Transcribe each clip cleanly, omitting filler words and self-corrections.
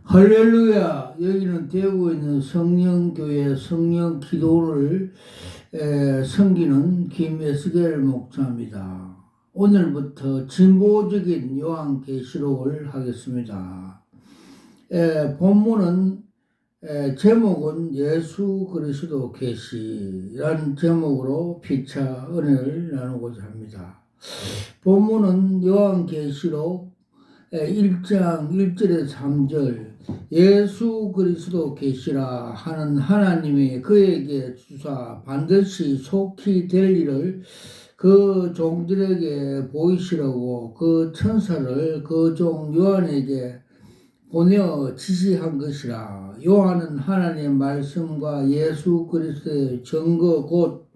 할렐루야! 여기는 대구에 있는 성령교회 성령기도를 섬기는 김에스겔 목사입니다. 오늘부터 진보적인 요한계시록을 하겠습니다. 본문은 제목은 예수 그리스도 계시라는 제목으로 피차 은혜를 나누고자 합니다. 본문은 요한계시록 1장 1절에서 3절 예수 그리스도 계시라 하는 하나님이 그에게 주사 반드시 속히 될 일을 그 종들에게 보이시려고 그 천사를 그 종 요한에게 보내어 지시한 것이라. 요한은 하나님의 말씀과 예수 그리스도의 증거 곧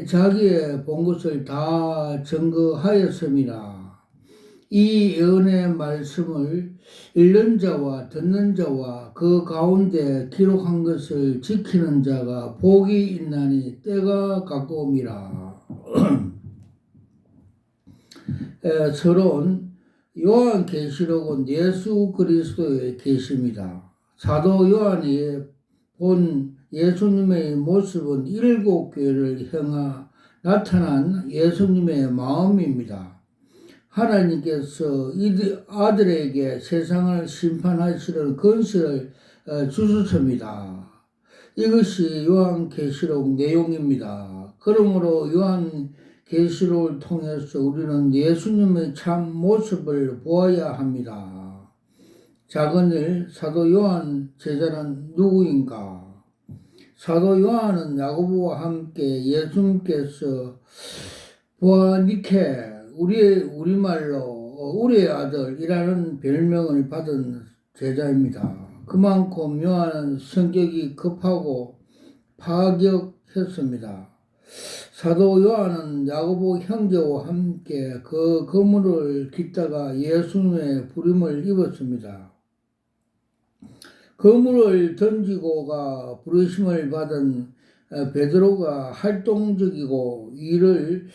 자기의 본 것을 다 증거하였음이라. 이 예언의 말씀을 읽는 자와 듣는 자와 그 가운데 기록한 것을 지키는 자가 복이 있나니 때가 가까움이라. 서론 요한계시록은 예수 그리스도의 계시입니다. 사도 요한이 본 예수님의 모습은 7교회를 향하 나타난 예수님의 마음입니다. 하나님께서 아들에게 세상을 심판하시는 권세를 주셨습니다. 이것이 요한계시록 내용입니다. 그러므로 요한계시록을 통해서 우리는 예수님의 참 모습을 보아야 합니다. 작은 일, 사도 요한 제자는 누구인가? 사도 요한은 야고보와 함께 예수님께서 보아니케 우리말로 우리의 아들이라는 별명을 받은 제자입니다. 그만큼 요한은 성격이 급하고 파격했습니다. 사도 요한은 야고보 형제와 함께 그 그물을 깃다가 예수님의 부름을 입었습니다. 그물을 던지고가 부르심을 받은 베드로가 활동적이고 일을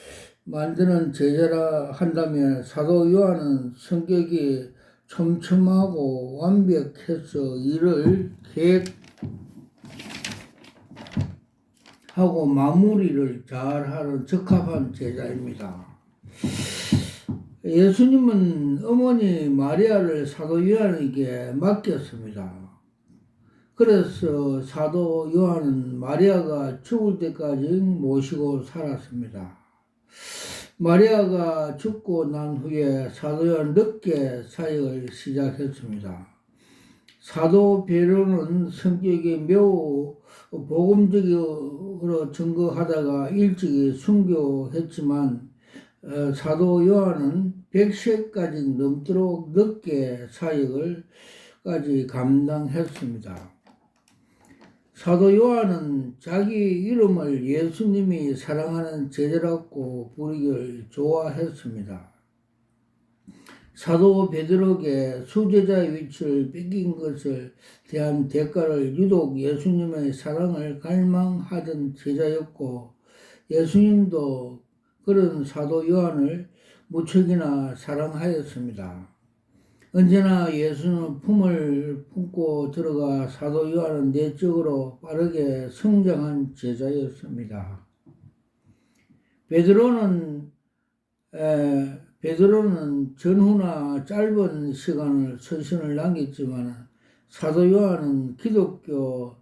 만드는 제자라 한다면 사도 요한은 성격이 촘촘하고 완벽해서 일을 계획하고 마무리를 잘하는 적합한 제자입니다. 예수님은 어머니 마리아를 사도 요한에게 맡겼습니다. 그래서 사도 요한은 마리아가 죽을 때까지 모시고 살았습니다. 마리아가 죽고 난 후에 사도 요한 늦게 사역을 시작했습니다. 사도 베드로는 성격이 매우 복음적으로 증거하다가 일찍이 순교했지만 사도 요한은 100세까지 넘도록 늦게 사역을까지 감당했습니다. 사도 요한은 자기 이름을 예수님이 사랑하는 제자라고 부르기를 좋아했습니다. 사도 베드로에게 수제자의 위치를 뺏긴 것을 대한 대가를 유독 예수님의 사랑을 갈망하던 제자였고 예수님도 그런 사도 요한을 무척이나 사랑하였습니다. 언제나 예수는 품을 품고 들어가 사도 요한은 내적으로 빠르게 성장한 제자였습니다. 베드로는 전후나 짧은 시간을 서신을 남겼지만 사도 요한은 기독교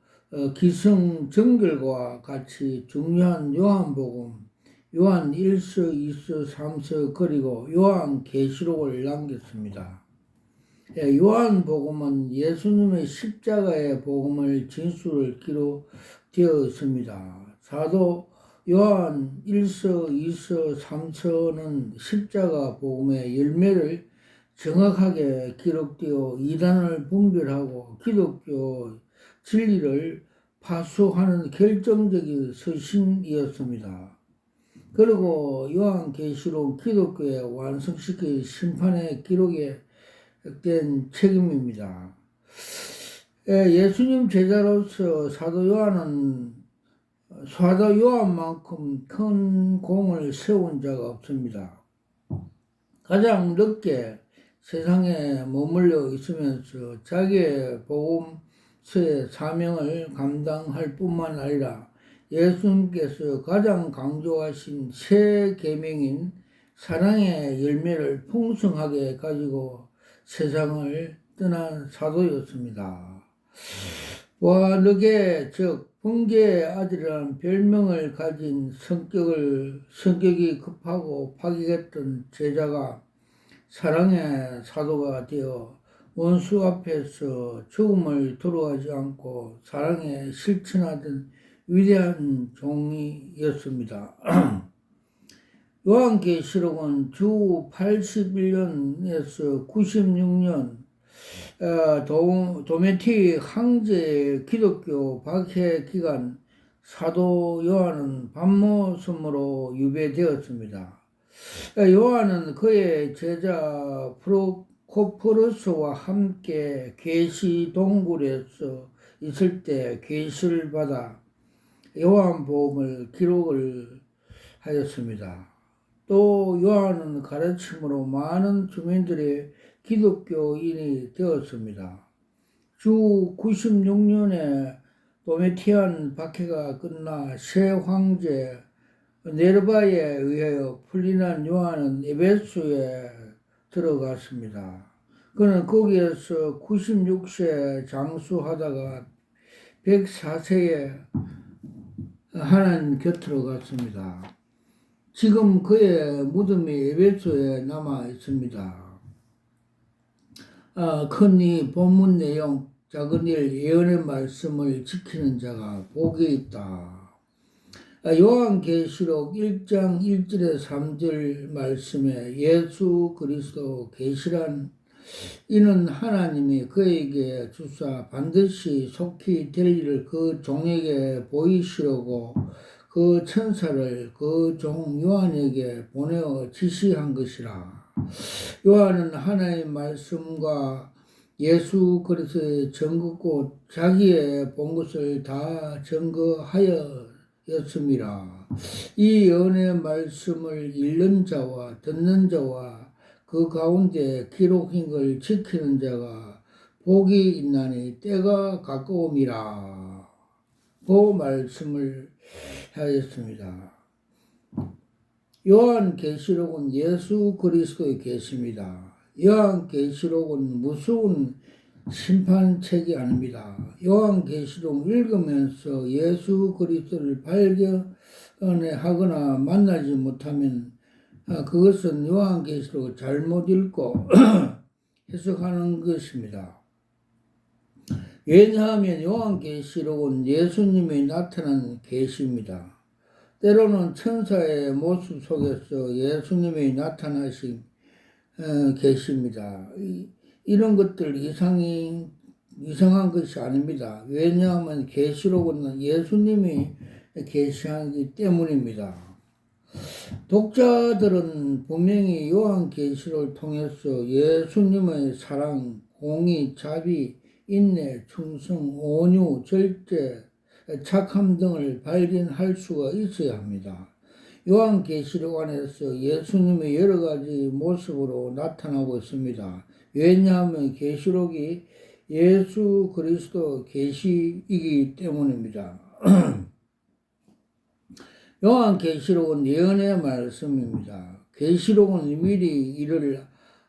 기승전결과 같이 중요한 요한복음, 요한 1서, 2서, 3서 그리고 요한계시록을 남겼습니다. 요한복음은 예수님의 십자가의 복음을 진술을 기록되어 있습니다. 사도 요한 1서, 2서, 3서는 십자가 복음의 열매를 정확하게 기록되어 이단을 분별하고 기독교 진리를 파수하는 결정적인 서신이었습니다. 그리고 요한계시록 기독교의 완성시킬 심판의 기록에 된 책임입니다. 예수님 제자로서 사도 요한만큼 큰 공을 세운 자가 없습니다. 가장 늦게 세상에 머물러 있으면서 자기의 복음서의 사명을 감당할 뿐만 아니라 예수님께서 가장 강조하신 새 계명인 사랑의 열매를 풍성하게 가지고 세상을 떠난 사도였습니다. 와르게 즉 번개의 아들이라는 별명을 가진 성격이 급하고 파격했던 제자가 사랑의 사도가 되어 원수 앞에서 죽음을 두려워하지 않고 사랑에 실천하던 위대한 종이었습니다. 요한계시록은 주 81년에서 96년 도메티 황제의 기독교 박해 기간 사도 요한은 밤모섬으로 유배되었습니다. 요한은 그의 제자 프로코포르스와 함께 계시 동굴에서 있을 때 계시를 받아 요한복음을 기록을 하였습니다. 또 요한은 가르침으로 많은 주민들의 기독교인이 되었습니다. 주 96년에 도메티안 박해가 끝나 새 황제 네르바에 의하여 풀려난 요한은 에베소에 들어갔습니다. 그는 거기에서 96세 장수하다가 104세에 하나님 곁으로 갔습니다. 지금 그의 무덤이 에베소에 남아 있습니다. 큰 이 본문 내용, 작은 일, 예언의 말씀을 지키는 자가 복이 있다. 요한계시록 1장 1절에 3절 말씀에 예수 그리스도 계시란 이는 하나님이 그에게 주사 반드시 속히 될 일을 그 종에게 보이시려고 그 천사를 그 종 요한에게 보내어 지시한 것이라. 요한은 하나님의 말씀과 예수 그리스도의 증거 곧 자기의 본 것을 다 증거하였습니다. 이 예언의 말씀을 읽는 자와 듣는 자와 그 가운데 기록한 걸 지키는 자가 복이 있나니 때가 가까움이라. 그 말씀을 하였습니다. 요한계시록은 예수 그리스도의 계시입니다. 요한계시록은 무서운 심판책이 아닙니다. 요한계시록 읽으면서 예수 그리스도를 발견하거나 만나지 못하면 그것은 요한계시록을 잘못 읽고 해석하는 것입니다. 왜냐하면 요한계시록은 예수님이 나타난 계시입니다. 때로는 천사의 모습 속에서 예수님이 나타나신 계시입니다. 이런 것들 이상한 것이 아닙니다. 왜냐하면 계시록은 예수님이 계시하기 때문입니다. 독자들은 분명히 요한계시록을 통해서 예수님의 사랑, 공의, 자비, 인내, 충성, 온유, 절제, 착함 등을 발견할 수가 있어야 합니다. 요한계시록 안에서 예수님의 여러 가지 모습으로 나타나고 있습니다. 왜냐하면 계시록이 예수 그리스도 계시이기 때문입니다. 요한계시록은 예언의 말씀입니다. 계시록은 미리 이를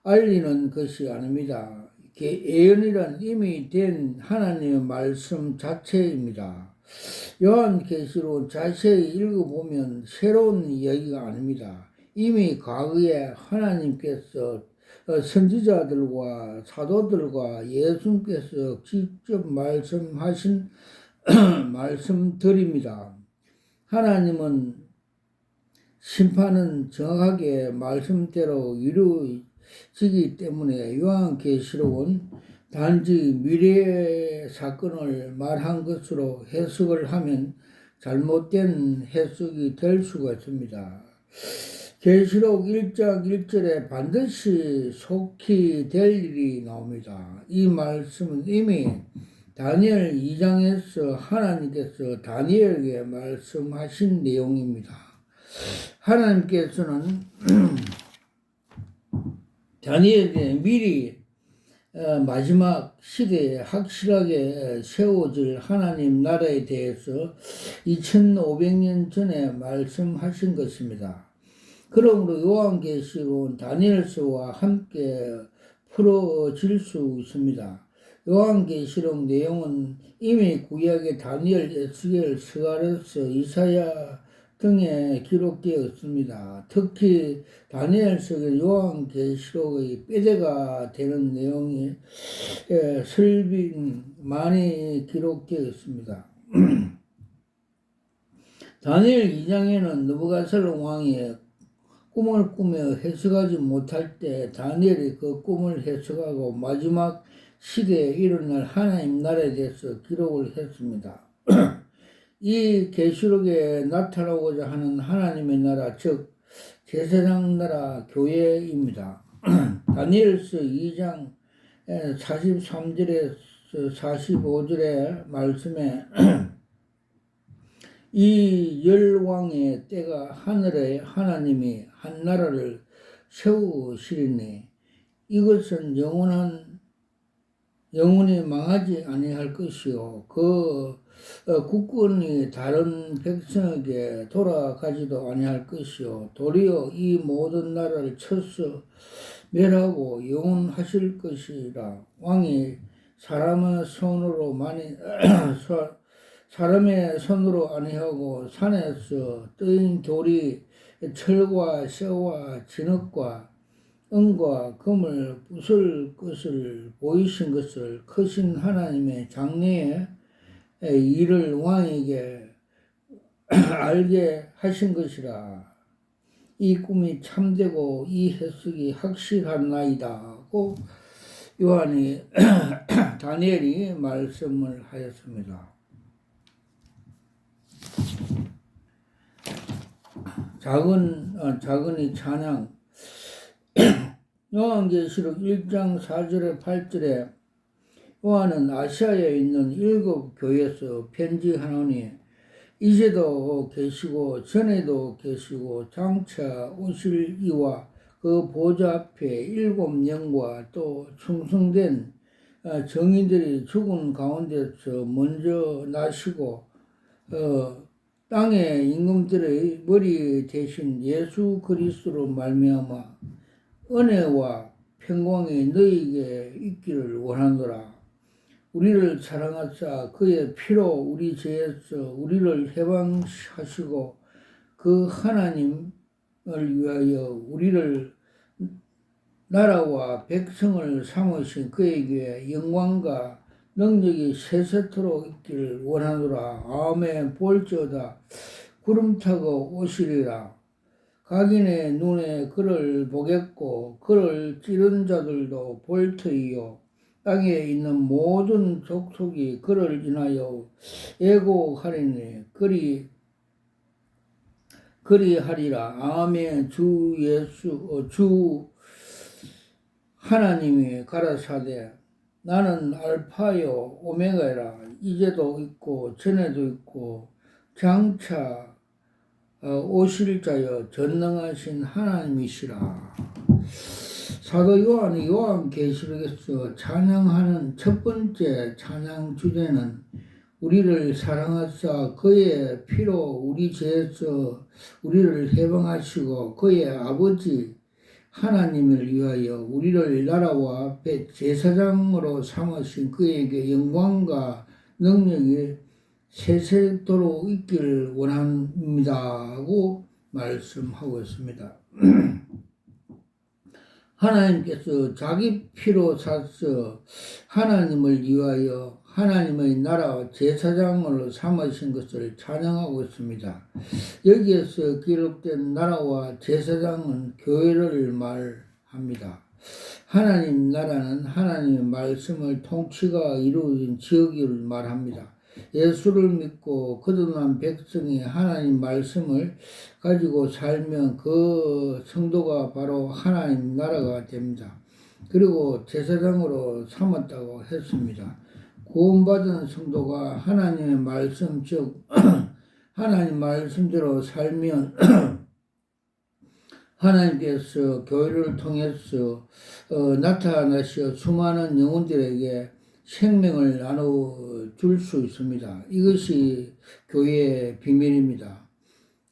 알리는 것이 아닙니다. 예언이란 이미 된 하나님의 말씀 자체입니다. 요한계시록 자세히 읽어보면 새로운 이야기가 아닙니다. 이미 과거에 하나님께서 선지자들과 사도들과 예수님께서 직접 말씀하신 말씀들입니다. 하나님은 심판은 정확하게 말씀대로 이루어지기 때문에 요한계시록은 단지 미래의 사건을 말한 것으로 해석을 하면 잘못된 해석이 될 수가 있습니다. 계시록 1장 1절에 반드시 속히 될 일이 나옵니다. 이 말씀은 이미 다니엘 2장에서 하나님께서 다니엘에게 말씀하신 내용입니다. 하나님께서는 다니엘이 미리 마지막 시대에 확실하게 세워질 하나님 나라에 대해서 2500년 전에 말씀하신 것입니다. 그러므로 요한계시록은 다니엘서와 함께 풀어질 수 있습니다. 요한계시록 내용은 이미 구약의 다니엘, 에스겔, 스가랴서, 이사야 등에 기록되어 있습니다. 특히 다니엘서의 요한계시록의 뼈대가 되는 내용이 설빙 많이 기록되어 있습니다. 다니엘 2장에는 느부갓네살 왕이 꿈을 꾸며 해석하지 못할 때 다니엘이 그 꿈을 해석하고 마지막 시대에 일어날 하나님 나라에 대해서 기록을 했습니다. 이 계시록에 나타나고자 하는 하나님의 나라, 즉 제사장 나라 교회입니다. 다니엘서 2장 43절에서 45절의 말씀에 이 열왕의 때가 하늘에 하나님이 한 나라를 세우시리니 이것은 영원히 망하지 아니할 것이요 그 국권이 다른 백성에게 돌아가지도 아니할 것이요 도리어 이 모든 나라를 쳐서 멸하고 영원하실 것이라. 왕이 사람의 손으로 아니하고 산에서 뜨인 돌이 철과 쇠와 진흙과 은과 금을 부술 것을 보이신 것을 크신 하나님의 장래의 일을 왕에게 알게 하신 것이라. 이 꿈이 참되고 이 해석이 확실하나이다고 다니엘이 말씀을 하였습니다. 작은이 찬양. 요한계시록 1장 4절에 8절에 요한은 아시아에 있는 7교회에서 편지하노니 이제도 계시고 전에도 계시고 장차 오실 이와 그 보좌 앞에 7 영과 또 충성된 정인들이 죽은 가운데서 먼저 나시고 땅의 임금들의 머리 대신 예수 그리스도로 말미암아 은혜와 평강이 너희에게 있기를 원하노라. 우리를 사랑하사 그의 피로 우리 죄에서 우리를 해방하시고 그 하나님을 위하여 우리를 나라와 백성을 삼으신 그에게 영광과 능력이 세세토록 있기를 원하노라. 아멘. 볼지어다 구름 타고 오시리라. 각인의 눈에 그를 보겠고 그를 찌른 자들도 볼 터이요 땅에 있는 모든 족속이 그를 인하여 애곡하리니 그리하리라. 아멘. 주 하나님이 가라사대 나는 알파요 오메가라. 이제도 있고 전에도 있고 장차 오실 자여 전능하신 하나님이시라. 사도 요한이 요한계시록에서 찬양하는 첫 번째 찬양 주제는 우리를 사랑하사 그의 피로 우리 죄에서 우리를 해방하시고 그의 아버지 하나님을 위하여 우리를 나라와 제사장으로 삼으신 그에게 영광과 능력이 세세토록 있기를 원합니다 하고 말씀하고 있습니다. 하나님께서 자기 피로 사서 하나님을 위하여 하나님의 나라 제사장으로 삼으신 것을 찬양하고 있습니다. 여기에서 기록된 나라와 제사장은 교회를 말합니다. 하나님 나라는 하나님의 말씀을 통치가 이루어진 지역을 말합니다. 예수를 믿고 거듭난 백성이 하나님 말씀을 가지고 살면 그 성도가 바로 하나님 나라가 됩니다. 그리고 제사장으로 삼았다고 했습니다. 구원받은 성도가 하나님의 말씀, 즉 하나님 말씀대로 살면 하나님께서 교회를 통해서 나타나셔 수많은 영혼들에게 생명을 나눠줄 수 있습니다. 이것이 교회의 비밀입니다.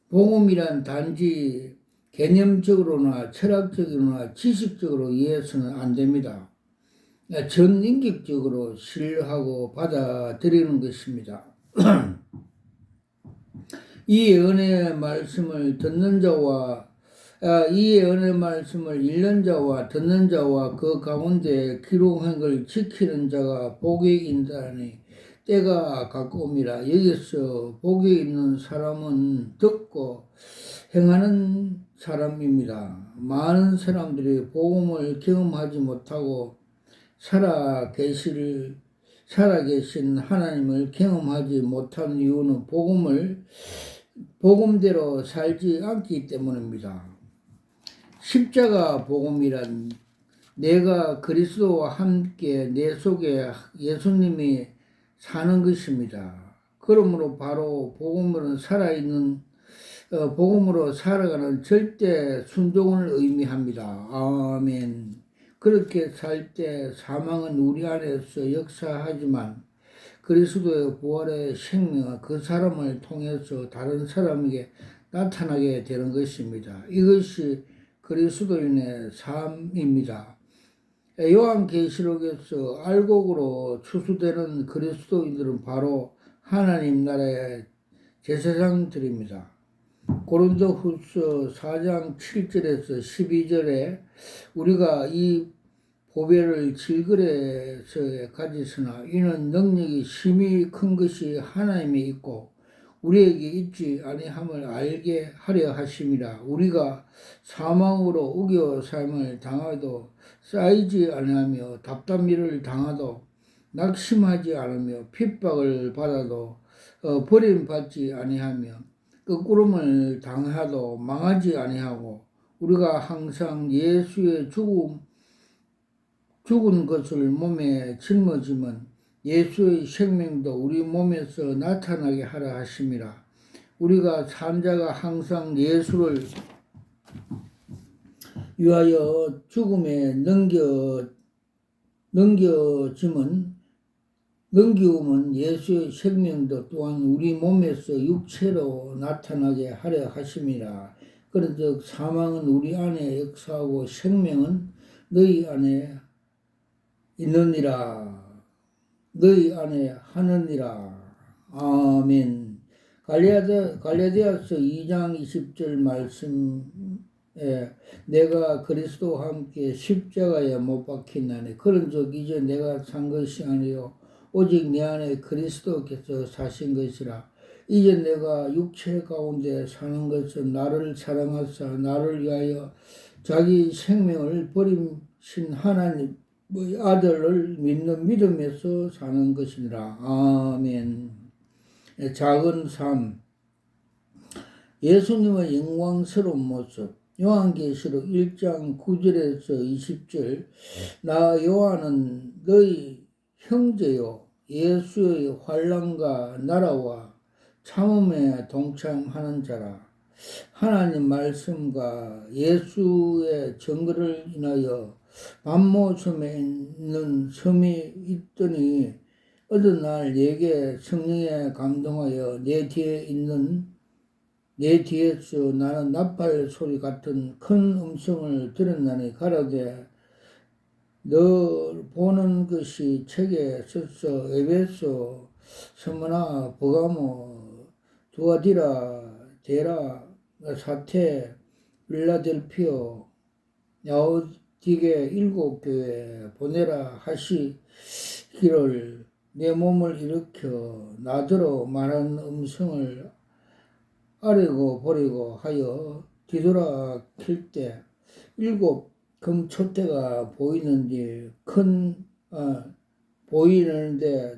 복음이란 단지 개념적으로나 철학적으로나 지식적으로 이해해서는 안 됩니다. 전인격적으로 신뢰하고 받아들이는 것입니다. 이 은혜의 말씀을 듣는 자와 이 은혜의 말씀을 읽는 자와 듣는 자와 그 가운데 기록한 걸 지키는 자가 복이 있다니 때가 가까움이라. 여기서 복이 있는 사람은 듣고 행하는 사람입니다. 많은 사람들이 복음을 경험하지 못하고 살아계신 하나님을 경험하지 못한 이유는 복음대로 살지 않기 때문입니다. 십자가 복음이란 내가 그리스도와 함께 내 속에 예수님이 사는 것입니다. 그러므로 바로 복음으로 살아가는 절대 순종을 의미합니다. 아멘. 그렇게 살 때 사망은 우리 안에서 역사하지만 그리스도의 부활의 생명은 그 사람을 통해서 다른 사람에게 나타나게 되는 것입니다. 이것이 그리스도인의 삶입니다. 요한계시록에서 알곡으로 추수되는 그리스도인들은 바로 하나님 나라의 제사장들입니다. 고린도후서 4장 7절에서 12절에 우리가 이 보배를 질그레서 가지으나 이는 능력이 심히 큰 것이 하나님에 있고 우리에게 있지 아니함을 알게 하려 하심이라. 우리가 사망으로 우겨 삶을 당하도 쌓이지 아니하며 답답미를 당하도 낙심하지 않으며 핍박을 받아도 버림받지 아니하며 끄꾸름을 당하도 망하지 아니하고 우리가 항상 예수의 죽은 것을 몸에 짊어지면 예수의 생명도 우리 몸에서 나타나게 하라 하심이라. 우리가 산 자가 항상 예수를 위하여 죽음에 넘기우면 예수의 생명도 또한 우리 몸에서 육체로 나타나게 하려 하심이라. 그런즉 사망은 우리 안에 역사하고 생명은 너희 안에 있느니라. 너희 안에 하느니라. 아멘. 갈라디아서 2장 20절 말씀에 내가 그리스도와 함께 십자가에 못 박힌다네. 그런즉 이제 내가 산 것이 아니요 오직 내 안에 그리스도께서 사신 것이라. 이제 내가 육체 가운데 사는 것은 나를 사랑하사 나를 위하여 자기 생명을 버리신 하나님 아들을 믿는 믿음에서 사는 것이니라. 아멘. 작은 삶. 예수님의 영광스러운 모습. 요한계시록 1장 9절에서 20절. 나 요한은 너희 형제요 예수의 환난과 나라와 참음에 동참하는 자라. 하나님 말씀과 예수의 증거를 인하여 반모섬에 있는 섬이 있더니 어느 날 내게 성령에 감동하여 내 뒤에서 나는 나팔 소리 같은 큰 음성을 들었나니 가라되 너 보는 것이 책에 써서 에베소, 스무나, 버가모, 두아디라, 데라, 사테, 빌라델피오, 야오디게 7교회 보내라 하시기를 내 몸을 일으켜 나더러 말한 음성을 아래고 버리고 하여 뒤돌아킬 때 7 금촛대가 보이는데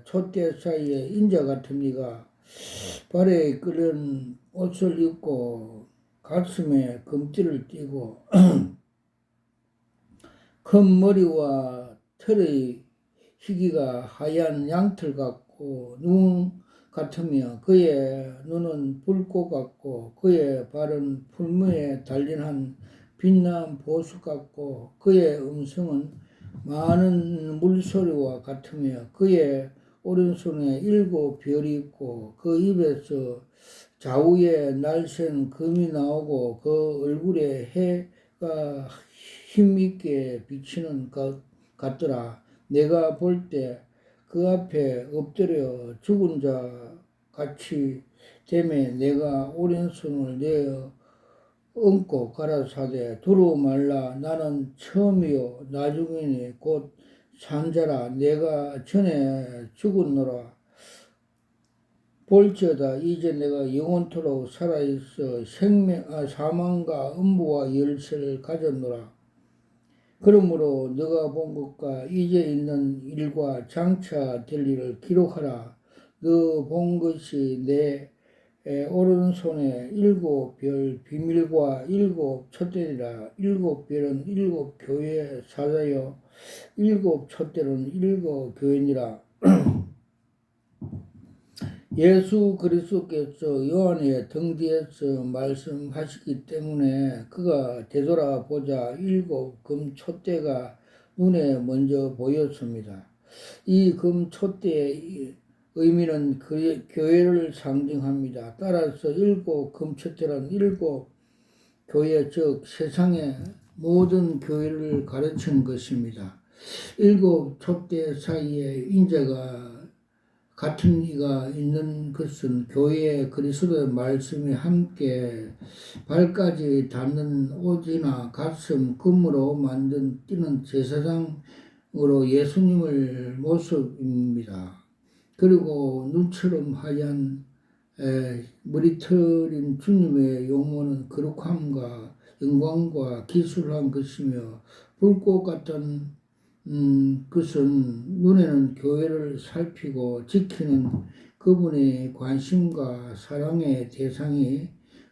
촛대 사이에 인자 같은 이가 발에 끓는 옷을 입고 가슴에 금띠를 띠고 큰 머리와 털의 희기가 하얀 양털 같고 눈 같으며 그의 눈은 불꽃 같고 그의 발은 풀무에 달린 한 빛난 보수 같고 그의 음성은 많은 물소리와 같으며 그의 오른손에 7별이 있고 그 입에서 좌우에 날쌘 금이 나오고 그 얼굴에 해가 힘있게 비치는 것 같더라. 내가 볼 때 그 앞에 엎드려 죽은 자 같이 되매 내가 오른손을 내어 얹고 가라사대 두루 말라 나는 처음이요 나중이니 곧 산자라 내가 전에 죽었노라 볼지어다 이제 내가 영원토록 살아있어 사망과 음부와 열쇠를 가졌노라. 그러므로 너가 본 것과 이제 있는 일과 장차 될 일을 기록하라. 너 본 것이 내 오른손에 7별 비밀과 7촛대리라. 7별은 7교회 사자여 7촛대는 7교회니라. 예수 그리스도께서 요한의 등 뒤에서 말씀하시기 때문에 그가 되돌아보자 7금 촛대가 눈에 먼저 보였습니다. 이 금 촛대의 의미는 교회를 상징합니다. 따라서 7금 촛대는 7교회 즉 세상의 모든 교회를 가르치는 것입니다. 7촛대 사이에 인자가 같은 이가 있는 것은 교회의 그리스도의 말씀이 함께 발까지 닿는 옷이나 가슴 금으로 만든 뛰는 제사장으로 예수님을 모습입니다. 그리고 눈처럼 하얀 머리털인 주님의 용모는 거룩함과 영광과 기술한 것이며 불꽃 같은 그것은 눈에는 교회를 살피고 지키는 그분의 관심과 사랑의 대상이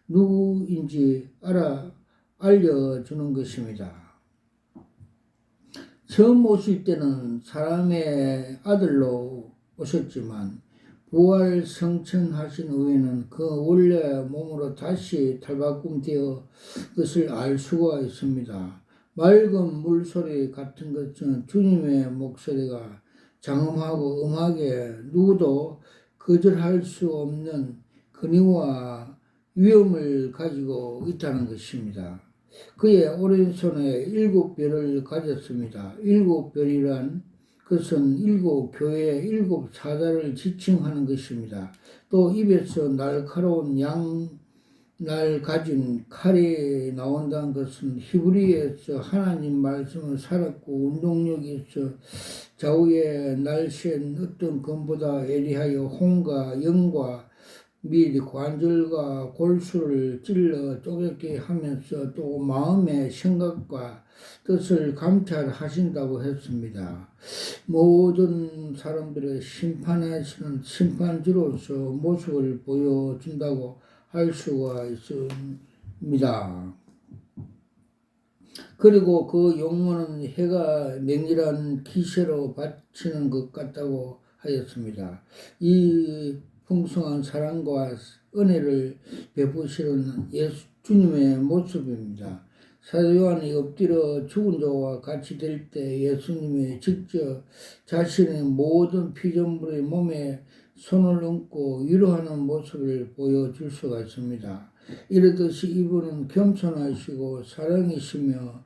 누구인지 알려주는 것입니다. 처음 오실 때는 사람의 아들로 오셨지만 부활 성천하신 후에는 그 원래 몸으로 다시 탈바꿈되어 것을 알 수가 있습니다. 맑은 물소리 같은 것은 주님의 목소리가 장엄하고 음하게 누구도 거절할 수 없는 근위와 위엄을 가지고 있다는 것입니다. 그의 오른손에 7별을 가졌습니다. 7별이란 그것은 7교회의 7사자를 지칭하는 것입니다. 또 입에서 날카로운 날 가진 칼이 나온다는 것은 히브리에서 하나님 말씀을 살았고 운동력이 있어 좌우에 날쌘 어떤 검보다 예리하여 홍과 영과 및 관절과 골수를 찔러 쪼개게 하면서 또 마음의 생각과 뜻을 감찰하신다고 했습니다. 모든 사람들의 심판하시는 심판주로서 모습을 보여준다고 할 수가 있습니다. 그리고 그 용모는 해가 맹렬한 기세로 받치는 것 같다고 하였습니다. 이 풍성한 사랑과 은혜를 베푸시는 주님의 모습입니다. 사도 요한이 엎드려 죽은 자와 같이 될 때 예수님이 직접 자신의 모든 피조물의 몸에 손을 얹고 위로하는 모습을 보여줄 수가 있습니다. 이르듯이 이분은 겸손하시고 사랑이시며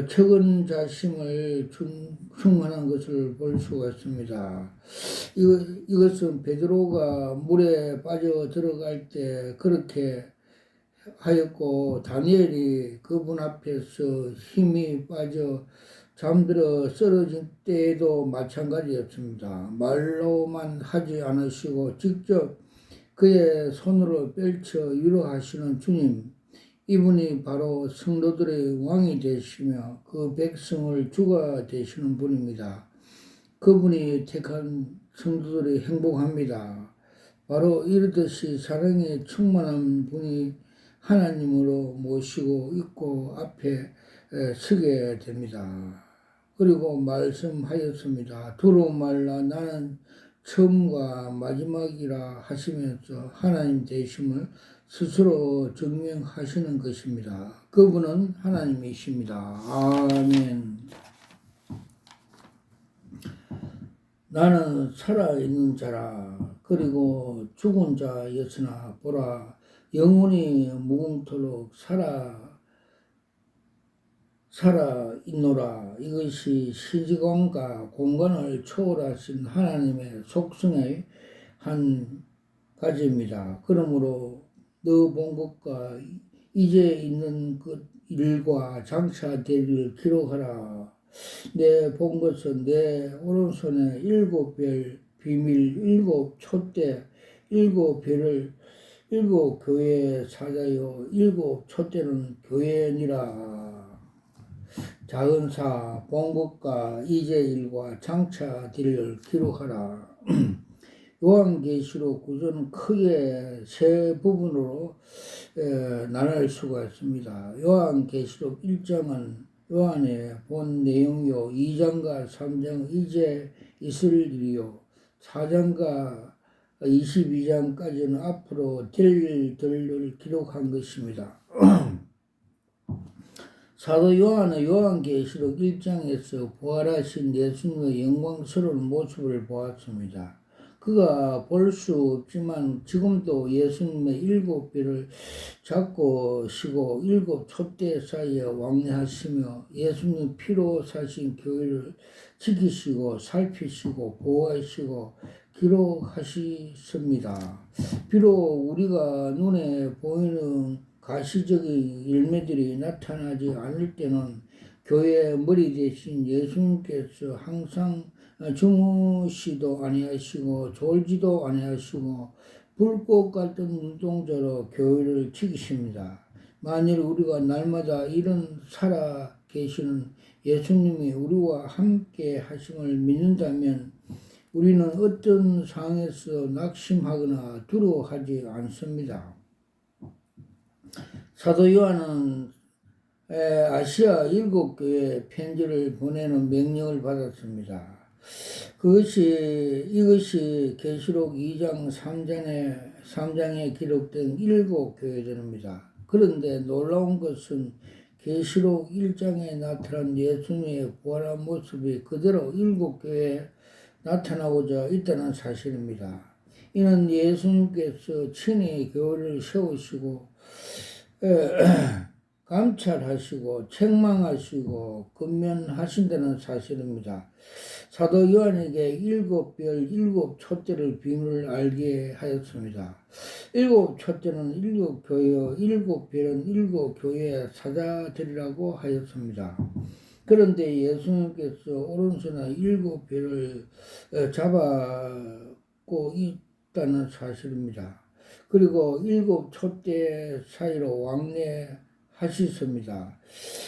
적은 자심을 충만한 것을 볼 수가 있습니다. 이것은 베드로가 물에 빠져 들어갈 때 그렇게 하였고 다니엘이 그분 앞에서 힘이 빠져 잠들어 쓰러진 때에도 마찬가지였습니다. 말로만 하지 않으시고 직접 그의 손으로 펼쳐 위로하시는 주님, 이분이 바로 성도들의 왕이 되시며 그 백성을 주가 되시는 분입니다. 그분이 택한 성도들이 행복합니다. 바로 이르듯이 사랑에 충만한 분이 하나님으로 모시고 있고 앞에 서게 됩니다. 그리고 말씀하였습니다. 두루 말라 나는 처음과 마지막이라 하시면서 하나님 되심을 스스로 증명하시는 것입니다. 그분은 하나님이십니다. 아멘. 나는 살아있는 자라. 그리고 죽은 자였으나 보라, 영원히 무궁토록 살아있노라. 이것이 시지공과 공간을 초월하신 하나님의 속성의 한 가지입니다. 그러므로 너 본 것과 이제 있는 것 일과 장차 될 일을 기록하라. 내 본 것은 내 오른손에 7별 비밀, 7촛대, 7별을 7교회 사자요, 7촛대는 교회니라. 작은 사, 본 것과 이제 일과 장차 될 일을 기록하라. 요한계시록 구조는 크게 세 부분으로 나눌 수가 있습니다. 요한계시록 1장은 요한의 본 내용이요, 2장과 3장은 이제 있을 일이요, 4장과 22장까지는 앞으로 될 일들을 기록한 것입니다. 사도 요한은 요한계시록 1장에서 부활하신 예수님의 영광스러운 모습을 보았습니다. 그가 볼 수 없지만 지금도 예수님의 7별을 잡고 쉬고 7촛대 사이에 왕래하시며 예수님 피로 사신 교회를 지키시고 살피시고 보호하시고 기록하셨습니다. 비록 우리가 눈에 보이는 가시적인 열매들이 나타나지 않을 때는 교회의 머리 대신 예수님께서 항상 주무시도 아니하시고 졸지도 아니하시고 불꽃 같은 눈동자로 교회를 지키십니다. 만일 우리가 날마다 이런 살아 계시는 예수님이 우리와 함께 하심을 믿는다면 우리는 어떤 상황에서 낙심하거나 두려워하지 않습니다. 사도 요한은 아시아 7교회에 편지를 보내는 명령을 받았습니다. 이것이 계시록 2장 3장에 기록된 7교회들입니다. 그런데 놀라운 것은 계시록 1장에 나타난 예수님의 부활한 모습이 그대로 7교회에 나타나고자 있다는 사실입니다. 이는 예수님께서 친히 교회를 세우시고 감찰하시고 책망하시고 권면하신다는 사실입니다. 사도 요한에게 7별 7촛대를 비밀을 알게 하였습니다. 7촛대는 7교회요, 7별은 7교회의 사자들이라고 하였습니다. 그런데 예수님께서 오른손에 7별을 잡고 있다는 사실입니다. 그리고 7촛대 사이로 왕래하셨습니다.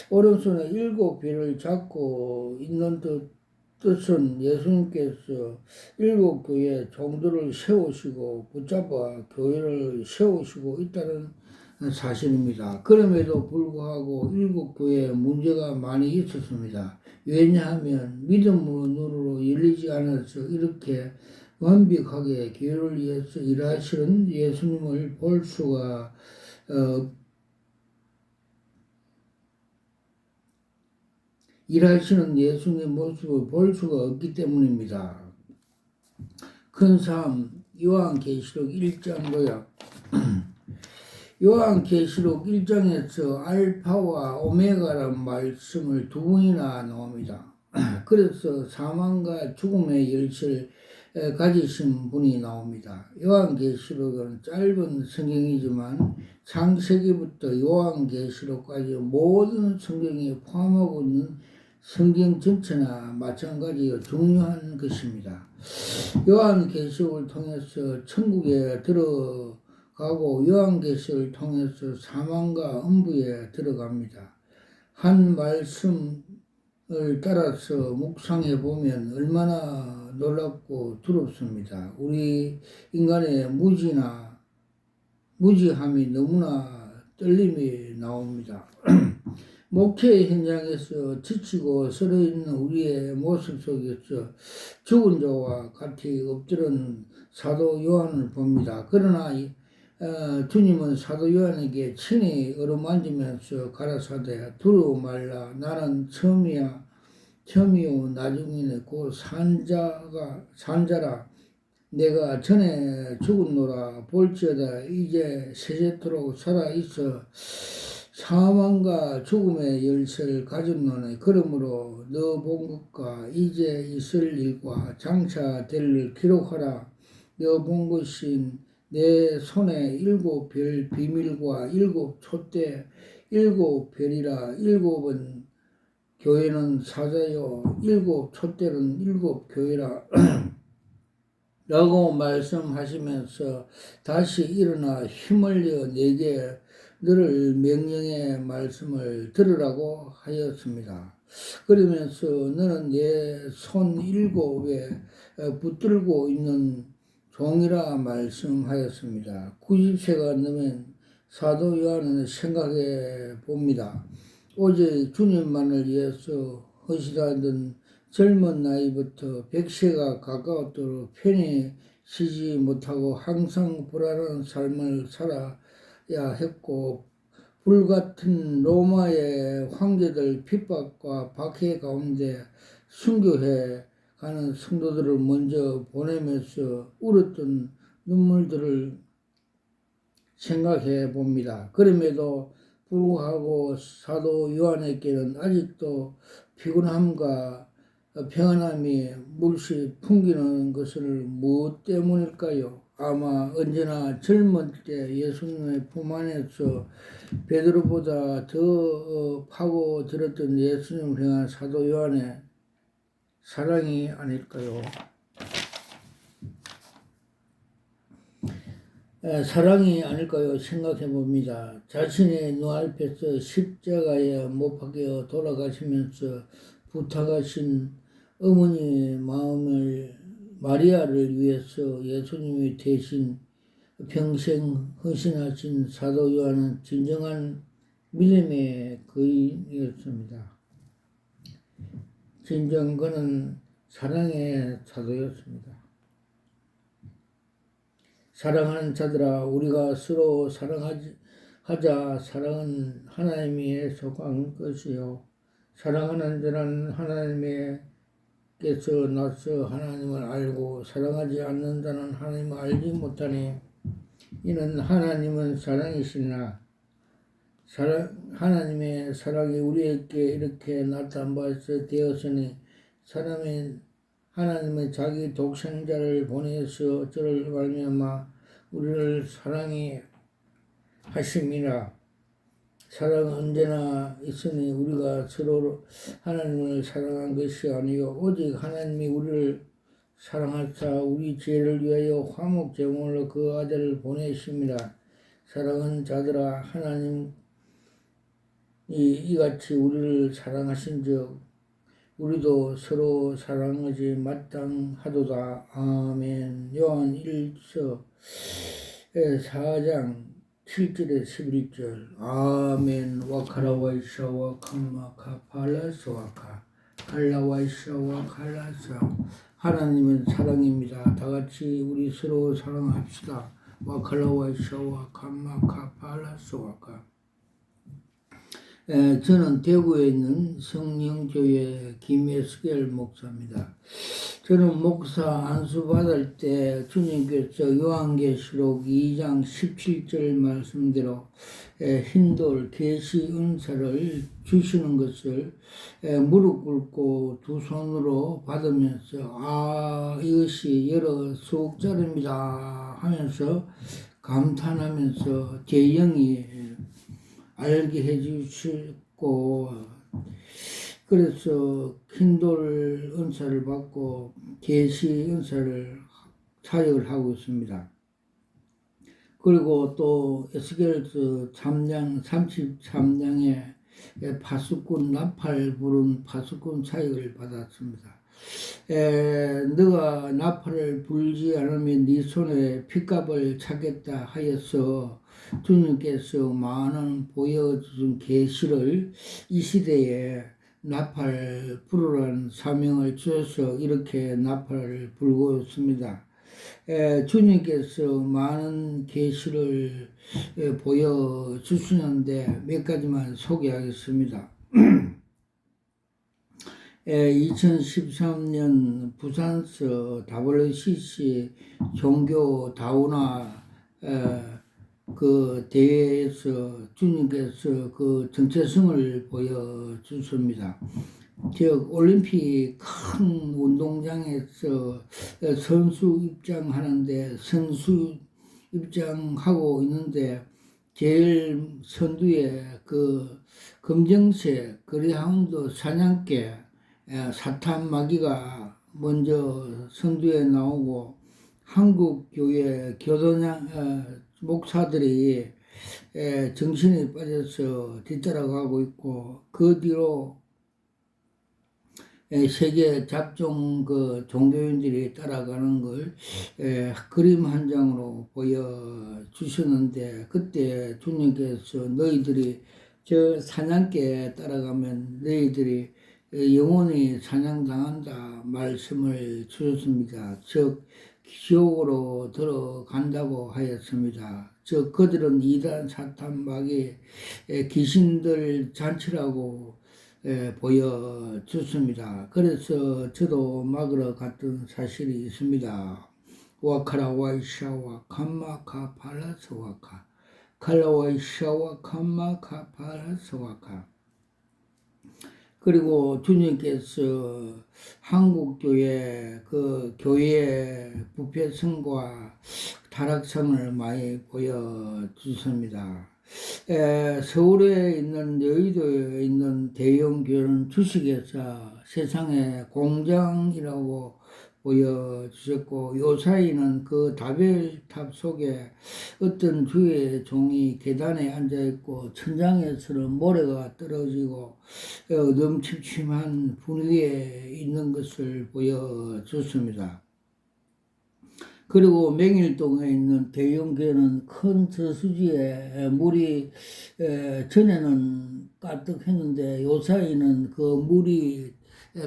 오른손에 7별을 잡고 있는 뜻은 예수님께서 7교회 종들을 세우시고 붙잡아 교회를 세우시고 있다는 사실입니다. 그럼에도 불구하고 7교회에 문제가 많이 있었습니다. 왜냐하면 믿음으로 눈으로 열리지 않아서 이렇게 완벽하게 교회를 위해서 일하시는 예수님을 볼 수가 일하시는 예수님의 모습을 볼 수가 없기 때문입니다. 큰 삶, 요한계시록 1장 요약. 요한계시록 1장에서 알파와 오메가라는 말씀을 두 번이나 나옵니다. 그래서 사망과 죽음의 열쇠를 가지신 분이 나옵니다. 요한계시록은 짧은 성경이지만 창세기부터 요한계시록까지 모든 성경이 포함하고 있는 성경 전체나 마찬가지로 중요한 것입니다. 요한계시록을 통해서 천국에 들어가고 요한계시록을 통해서 사망과 음부에 들어갑니다. 한 말씀을 따라서 묵상해 보면 얼마나 놀랍고 두렵습니다. 우리 인간의 무지함이 너무나 떨림이 나옵니다. 목회 현장에서 지치고 쓰러있는 우리의 모습 속에서 죽은 자와 같이 엎드린 사도 요한을 봅니다. 그러나 주님은 사도 요한에게 친히 어루만지면서 가라사대 두려워 말라 나는 처음이요 나중이네 곧 산자라 내가 전에 죽었노라 볼지어다 이제 세세토록 살아있어 사망과 죽음의 열쇠를 가졌노니 그러므로 너 본 것과 이제 있을 일과 장차 될 일 기록하라. 너 본 것인 내 손에 7별 비밀과 7촛대 7별이라 7은 교회는 사자요 7촛대는 7교회라 라고 말씀하시면서 다시 일어나 힘을려 내게 너를 명령의 말씀을 들으라고 하였습니다. 그러면서 너는 내 손 7에 붙들고 있는 종이라 말씀하였습니다. 90세가 넘은 사도 요한은 생각해 봅니다. 오직 주님만을 위해서 허시다던 젊은 나이부터 100세가 가까웠도록 편히 쉬지 못하고 항상 불안한 삶을 살아야 했고 불같은 로마의 황제들 핍박과 박해 가운데 순교해 가는 성도들을 먼저 보내면서 울었던 눈물들을 생각해 봅니다. 그럼에도 불구하고 사도 요한에게는 아직도 피곤함과 평안함이 물씬 풍기는 것을 무엇 때문일까요? 아마 언제나 젊을 때 예수님의 품 안에서 베드로보다 더 파고들었던 예수님을 향한 사도 요한의 사랑이 아닐까요? 사랑이 아닐까요? 생각해 봅니다. 자신의 눈앞에서 십자가에 못 박혀 돌아가시면서 부탁하신 어머니의 마음을 마리아를 위해서 예수님이 대신 평생 헌신하신 사도 요한은 진정한 믿음의 거인이었습니다. 진정 그는 사랑의 사도였습니다. 사랑하는 자들아 우리가 서로 사랑하자. 사랑은 하나님에 속한 것이요 사랑하는 자는 하나님께서 나서 하나님을 알고 사랑하지 않는 자는 하나님을 알지 못하니 이는 하나님은 사랑이시나 하나님의 사랑이 우리에게 이렇게 나타나서 되었으니 하나님은 자기 독생자를 보내서 저를 말미암아 우리를 사랑이 하심이라. 사랑은 언제나 있으니 우리가 서로 하나님을 사랑한 것이 아니요 오직 하나님이 우리를 사랑하사 우리 죄를 위하여 화목 제물로 그 아들을 보내심이라. 사랑하는 자들아 하나님이 이같이 우리를 사랑하신즉 우리도 서로 사랑하지 마땅하도다. 아멘. 요한 1서 4장 7절에 11절. 아멘. 와카라와이샤와 캄마카 팔라스와카 갈라와이샤와 갈라사. 하나님은 사랑입니다. 다 같이 우리 서로 사랑합시다. 와카라와이샤와 캄마카 팔라스와카. 저는 대구에 있는 성령교회 김예수겔 목사입니다. 저는 목사 안수 받을 때 주님께서 요한계시록 2장 17절 말씀대로 흰돌 계시 은사를 주시는 것을 무릎 꿇고 두 손으로 받으면서 이것이 여러 수억짜리입니다 하면서 감탄하면서 제 영이 알게 해주시고 그래서 킨돌 은사를 받고 계시 은사를 사역을 하고 있습니다. 그리고 또 에스겔서 3장 33장에 파수꾼 나팔 부른 파수꾼 사역을 받았습니다. 너가 나팔을 불지 않으면 네 손에 핏값을 찾겠다 하여서 주님께서 많은 보여준 계시를 이 시대에 나팔 부르라는 사명을 주셔서 이렇게 나팔을 불고 있습니다. 주님께서 많은 계시를 보여주시는데 몇 가지만 소개하겠습니다. 2013년 부산서 WCC 종교 다문화 그 대회에서 주님께서 그 정체성을 보여주십니다. 즉 올림픽 큰 운동장에서 선수 입장하는데 선수 입장하고 있는데 제일 선두에 그 검정색 그리하운드 사냥개 사탄 마귀가 먼저 선두에 나오고 한국 교회 교도장 목사들이 정신이 빠져서 뒤따라가고 있고 그 뒤로 세계 잡종 그 종교인들이 따라가는 걸 그림 한 장으로 보여주셨는데 그때 주님께서 너희들이 저 사냥개에 따라가면 너희들이 영원히 사냥당한다 말씀을 주셨습니다. 즉 지옥으로 들어간다고 하였습니다. 즉 그들은 이단 사탄 마귀 귀신들 잔치라고 보여줬습니다. 그래서 저도 막으러 갔던 사실이 있습니다. 와카라 와이샤와 캄마카 팔라스와카 칼라와이샤와 캄마카 팔라스와카. 그리고 주님께서 한국교회 그 교회 부패성과 타락성을 많이 보여주십니다. 서울에 있는 여의도에 있는 대형 교회는 주식회사 세상의 공장이라고 보여주셨고 요 사이는 그 다벨탑 속에 어떤 주의 종이 계단에 앉아있고 천장에서는 모래가 떨어지고 넘침침한 분위기에 있는 것을 보여줬습니다. 그리고 맹일동에 있는 대형교회는 큰 저수지에 물이 전에는 가득했는데 요 사이는 그 물이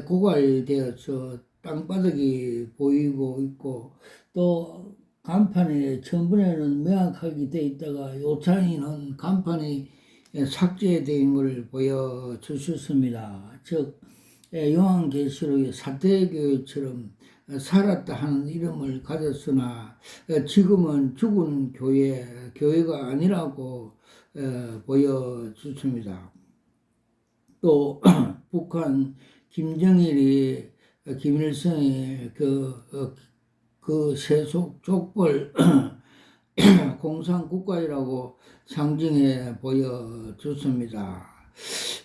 고갈되어서 땅바닥이 보이고 있고 또 간판에 전번에는 명확하게 되어 있다가 요 사이는 간판이 삭제된 걸 보여주셨습니다. 즉 요한계시록의 사대교회처럼 살았다 하는 이름을 가졌으나 지금은 죽은 교회가 아니라고 보여주십니다. 또 북한 김일성이 그 세속 족벌 공산국가이라고 상징해 보여줬습니다.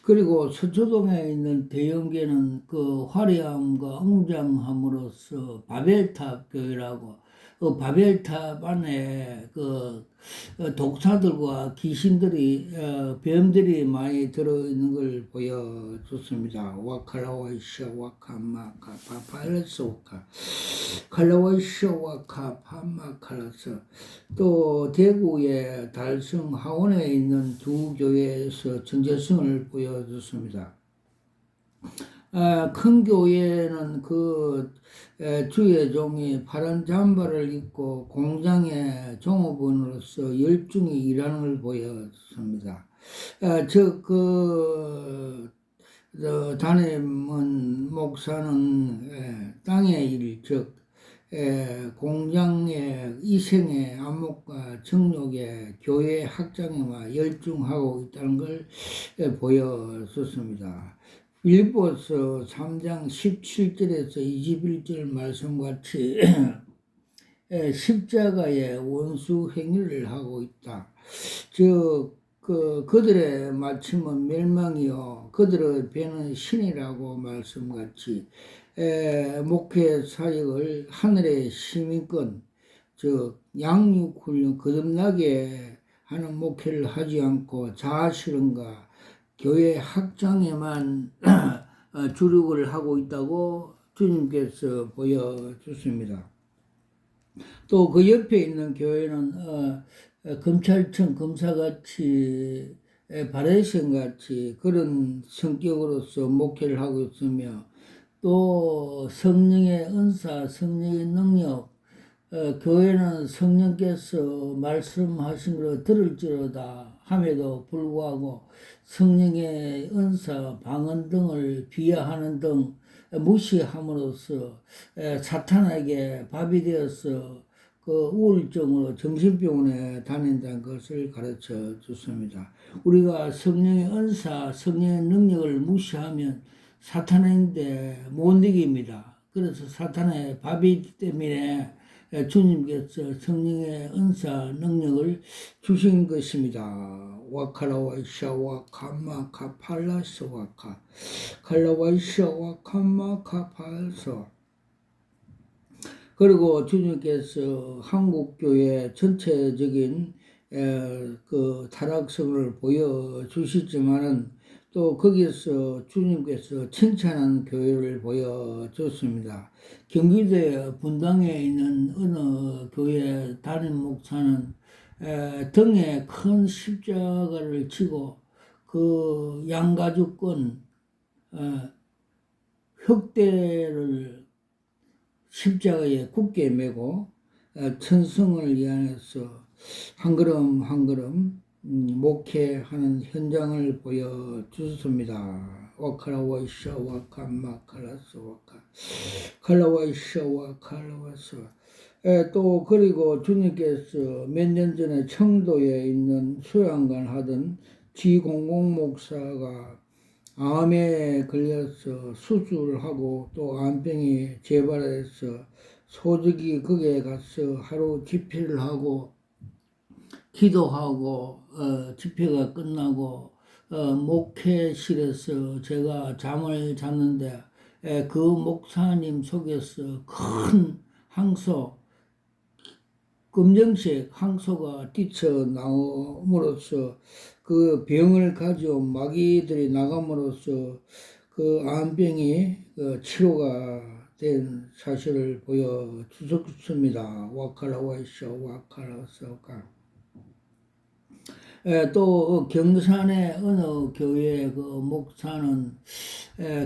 그리고 서초동에 있는 대형교회는 그 화려함과 웅장함으로써 바벨탑 교회라고 바벨탑 안에 그 독사들과 귀신들이 뱀들이 많이 들어있는 걸 보여줬습니다. 와칼라와이샤 와카마카 파파일소카 칼라와이샤 와카 파마칼라서 또 대구의 달성 하원에 있는 두 교회에서 정체성을 보여줬습니다. 큰 교회는 그 주의 종이 파란 잠바를 입고 공장의 종업원으로서 열중히 일하는 걸 보였습니다. 담임은 목사는 땅의 일, 즉 공장의 이생의 안목과 정욕에 교회 학장에만 열중하고 있다는 걸 보였었습니다. 빌립보서 3장 17절에서 21절 말씀같이 십자가의 원수 행위를 하고 있다. 즉 그들의 마침은 멸망이요 그들의 배는 신이라고 말씀같이 목회 사역을 하늘의 시민권 즉 양육훈련 거듭나게 하는 목회를 하지 않고 자아실현과 교회 학장에만 주력을 하고 있다고 주님께서 보여주십니다. 또 그 옆에 있는 교회는 검찰청 검사같이 바레션같이 그런 성격으로서 목회를 하고 있으며 또 성령의 은사, 성령의 능력 교회는 성령께서 말씀하신 것을 들을지로다 함에도 불구하고 성령의 은사, 방언 등을 비하하는 등 무시함으로써 사탄에게 밥이 되어서 그 우울증으로 정신병원에 다닌다는 것을 가르쳐 줬습니다. 우리가 성령의 은사, 성령의 능력을 무시하면 사탄인데 못 이깁니다. 그래서 사탄의 밥이기 때문에 주님께서 성령의 은사 능력을 주신 것입니다. 와카라와이샤와 카마카 팔라스와카 칼라와이샤와 카마카 팔서. 그리고 주님께서 한국교회 전체적인 그 타락성을 보여주시지만은 또 거기에서 주님께서 칭찬한 교회를 보여줬습니다. 경기도의 분당에 있는 어느 교회 담임 목사는 등에 큰 십자가를 지고 그 양가죽권 흑대를 십자가에 굳게 메고 천성을 위하여서 한 걸음 한 걸음 목회하는 현장을 보여주셨습니다. 와카라와이샤 와카마카라스 와카 칼라와이샤 와칼라와스. 또 그리고 주님께서 몇 년 전에 청도에 있는 수양관 하던 지공공 목사가 암에 걸려서 수술하고 또 암병이 재발해서 소적이 거기에 가서 하루 집회를 하고 기도하고 집회가 끝나고 목회실에서 제가 잠을 잤는데 그 목사님 속에서 큰 항소, 검정색 항소가 뛰쳐나옴으로써 그 병을 가져온 마귀들이 나감으로써 그 암병이 치료가 된 사실을 보여주셨습니다. 와카라와이샤 와카라사카. 또 경산의 어느 교회 그 목사는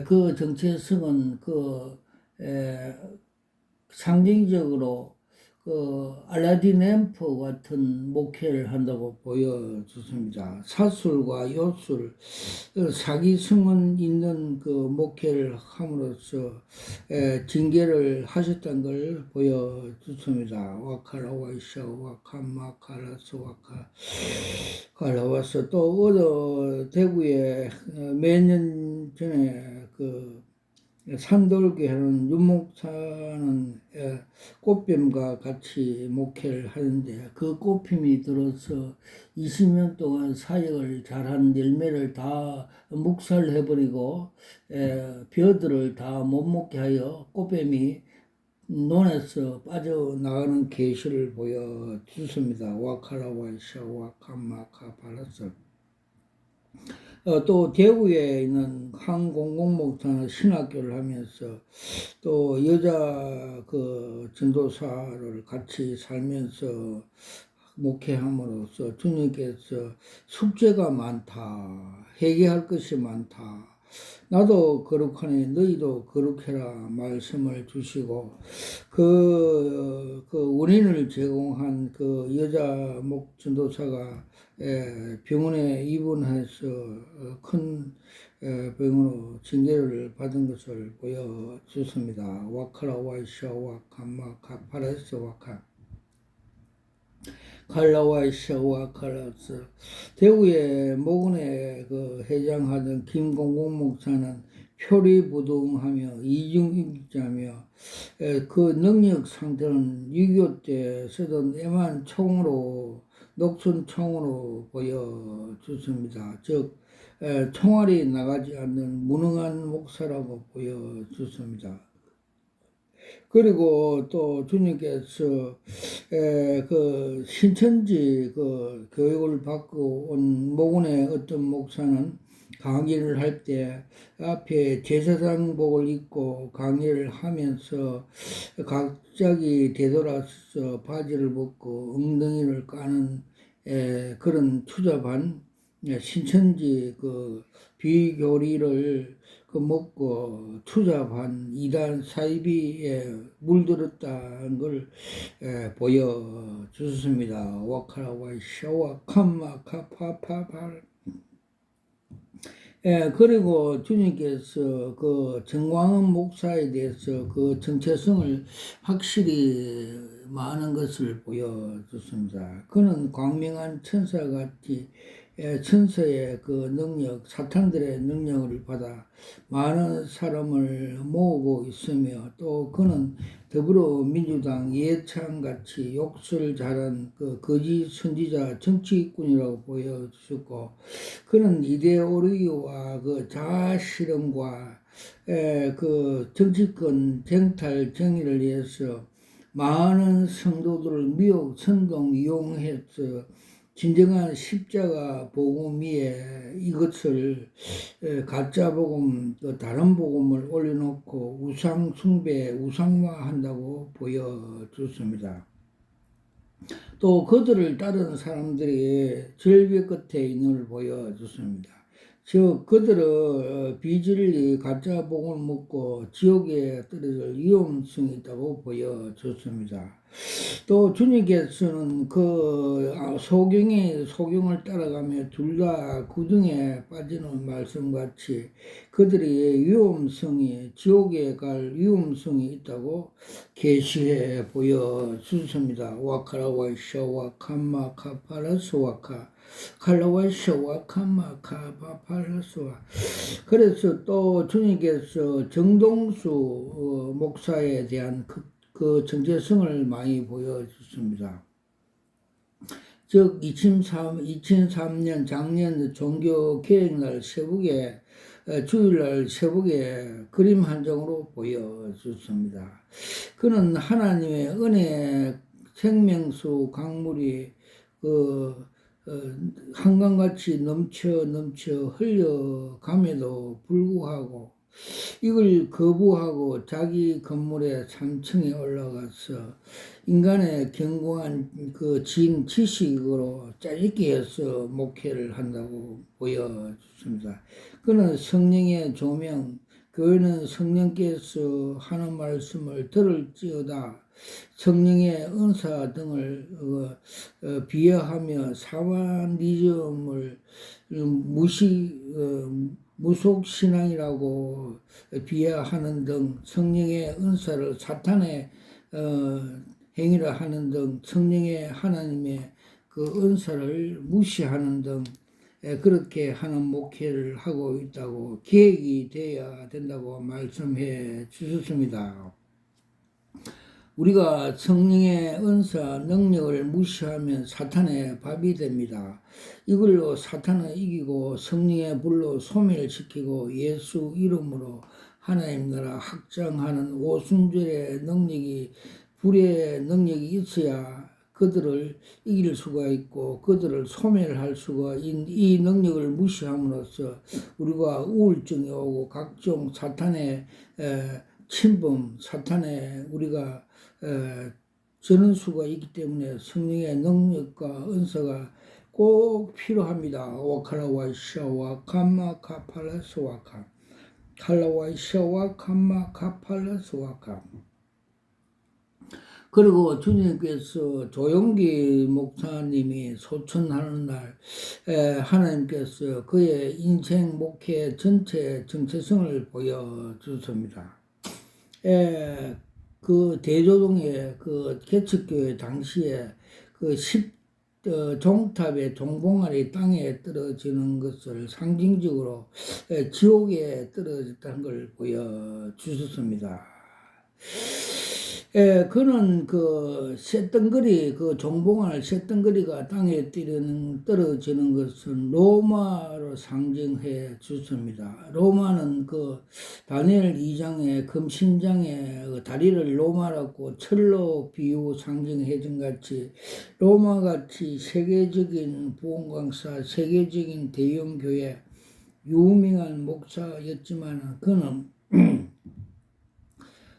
그 정체성은 그 상징적으로 그 알라딘 램프 같은 목회를 한다고 보여줬습니다. 사술과 요술, 사기승은 있는 그 목회를 함으로써 징계를 하셨다는 걸 보여줬습니다. 와카라와이샤 와카마카라스 와카 갈라와서 또 어느 대구에 몇 년 전에 그 산돌교회는 윤목사는 꽃뱀과 같이 목회를 하는데 그 꽃뱀이 들어서 20년 동안 사역을 잘한 열매를 다 묵살해버리고 벼들을 다 못 먹게 하여 꽃뱀이 논에서 빠져나가는 계시를 보여주습니다. 와카라와이샤 와카마카 발라서. 또 대구에 있는 한 공공목사는 신학교를 하면서 또 여자 그 전도사를 같이 살면서 목회함으로써 주님께서 숙제가 많다, 해결할 것이 많다, 나도 거룩하니 너희도 거룩해라 말씀을 주시고 그 원인을 제공한 그 여자 목 전도사가 병원에 입원해서 큰 병으로 징계를 받은 것을 보여줬습니다. 와카라와이샤 와카마 카파레스 와카 칼라와이샤 와카라스. 대구의 모근에 그 회장하던 김공공 목사는 표리부동하며 이중인자며 그 능력 상태는 6.25 때 쓰던 애만 총으로 녹슨 총으로 보여줬습니다. 즉 총알이 나가지 않는 무능한 목사라고 보여줬습니다. 그리고 또 주님께서 그 신천지 그 교육을 받고 온 모군의 어떤 목사는 강의를 할 때 앞에 제사장복을 입고 강의를 하면서 갑자기 되돌아서 바지를 벗고 엉덩이를 까는 그런 추잡한 신천지 그 비교리를 그 그 먹고 투잡한 이단 사이비에 물들었다는 걸 보여주셨습니다. 와카라와 샤와 캄마 카파파팔. 그리고 주님께서 그 정광훈 목사에 대해서 그 정체성을 확실히 많은 것을 보여줬습니다. 그는 광명한 천사같이 천사의 그 능력, 사탄들의 능력을 받아 많은 사람을 모으고 있으며 또 그는 더불어민주당 이해찬같이 욕설 잘한 그 거짓 선지자 정치꾼이라고 보여주셨고 그는 이데올로기와 그 자아실현과 그 정치권 쟁탈 정의를 위해서 많은 성도들을 미혹, 선동, 이용해서 진정한 십자가 복음 위에 이것을 가짜 복음, 또 다른 복음을 올려놓고 우상 숭배, 우상화한다고 보여줬습니다. 또 그들을 따르는 사람들이 절벽 끝에 있는 걸 보여줬습니다. 즉 그들은 비진리 가짜 복음을 먹고 지옥에 떨어질 위험성이 있다고 보여줬습니다. 또 주님께서는 그 소경을 따라가며 둘 다 구덩이에 빠지는 말씀같이 그들의 위험성이 지옥에 갈 위험성이 있다고 계시해 보여주셨습니다. 와카라와 샤와 캄마 카파라스와카 칼라와 샤와 캄마 카파라스와. 그래서 또 주님께서 정동수 목사에 대한 그 정체성을 많이 보여줬습니다. 즉 2003년 작년 종교개혁날 새벽에 주일날 새벽에 그림 한 장으로 보여줬습니다. 그는 하나님의 은혜 생명수 강물이 한강같이 넘쳐 흘러감에도 불구하고 이걸 거부하고 자기 건물의 3층에 올라가서 인간의 견고한 그 지식으로 짜집게 해서 목회를 한다고 보여줬습니다. 그는 성령의 조명, 교회는 성령께서 하는 말씀을 들을지어다 성령의 은사 등을 비하하며 사와니즘을 무속신앙이라고 비하하는 등 성령의 은사를 사탄의 행위를 하는 등 성령의 하나님의 그 은사를 무시하는 등 그렇게 하는 목회를 하고 있다고 계획이 되어야 된다고 말씀해 주셨습니다. 우리가 성령의 은사, 능력을 무시하면 사탄의 밥이 됩니다. 이걸로 사탄을 이기고 성령의 불로 소멸시키고 예수 이름으로 하나님 나라 확장하는 오순절의 능력이 불의 능력이 있어야 그들을 이길 수가 있고 그들을 소멸할 수가 이 능력을 무시함으로써 우리가 우울증이 오고 각종 사탄의 침범, 사탄의 우리가 저는 수가 있기 때문에 성령의 능력과 은사가 꼭 필요합니다. 와카라와 샤와 캄마 카팔라스와카 칼라와 샤와 캄마 카팔라스와카. 그리고 주님께서 조용기 목사님이 소천하는 날 하나님께서 그의 인생 목회 전체 정체성을 보여주셨습니다. 그 대조동의 그 개척교회 당시에 그 종탑의 종봉알이 땅에 떨어지는 것을 상징적으로 지옥에 떨어졌다는 걸 보여주셨습니다. 그는 그 쇳덩거리, 그 종봉알 쇳덩거리가 땅에 떨어지는 것은 로마로 상징해 주습니다. 로마는 그 다니엘 2장의 금신장의 그 다리를 로마라고 철로 비유 상징해 준 같이 로마같이 세계적인 부흥강사, 세계적인 대형교회 유명한 목사였지만 그는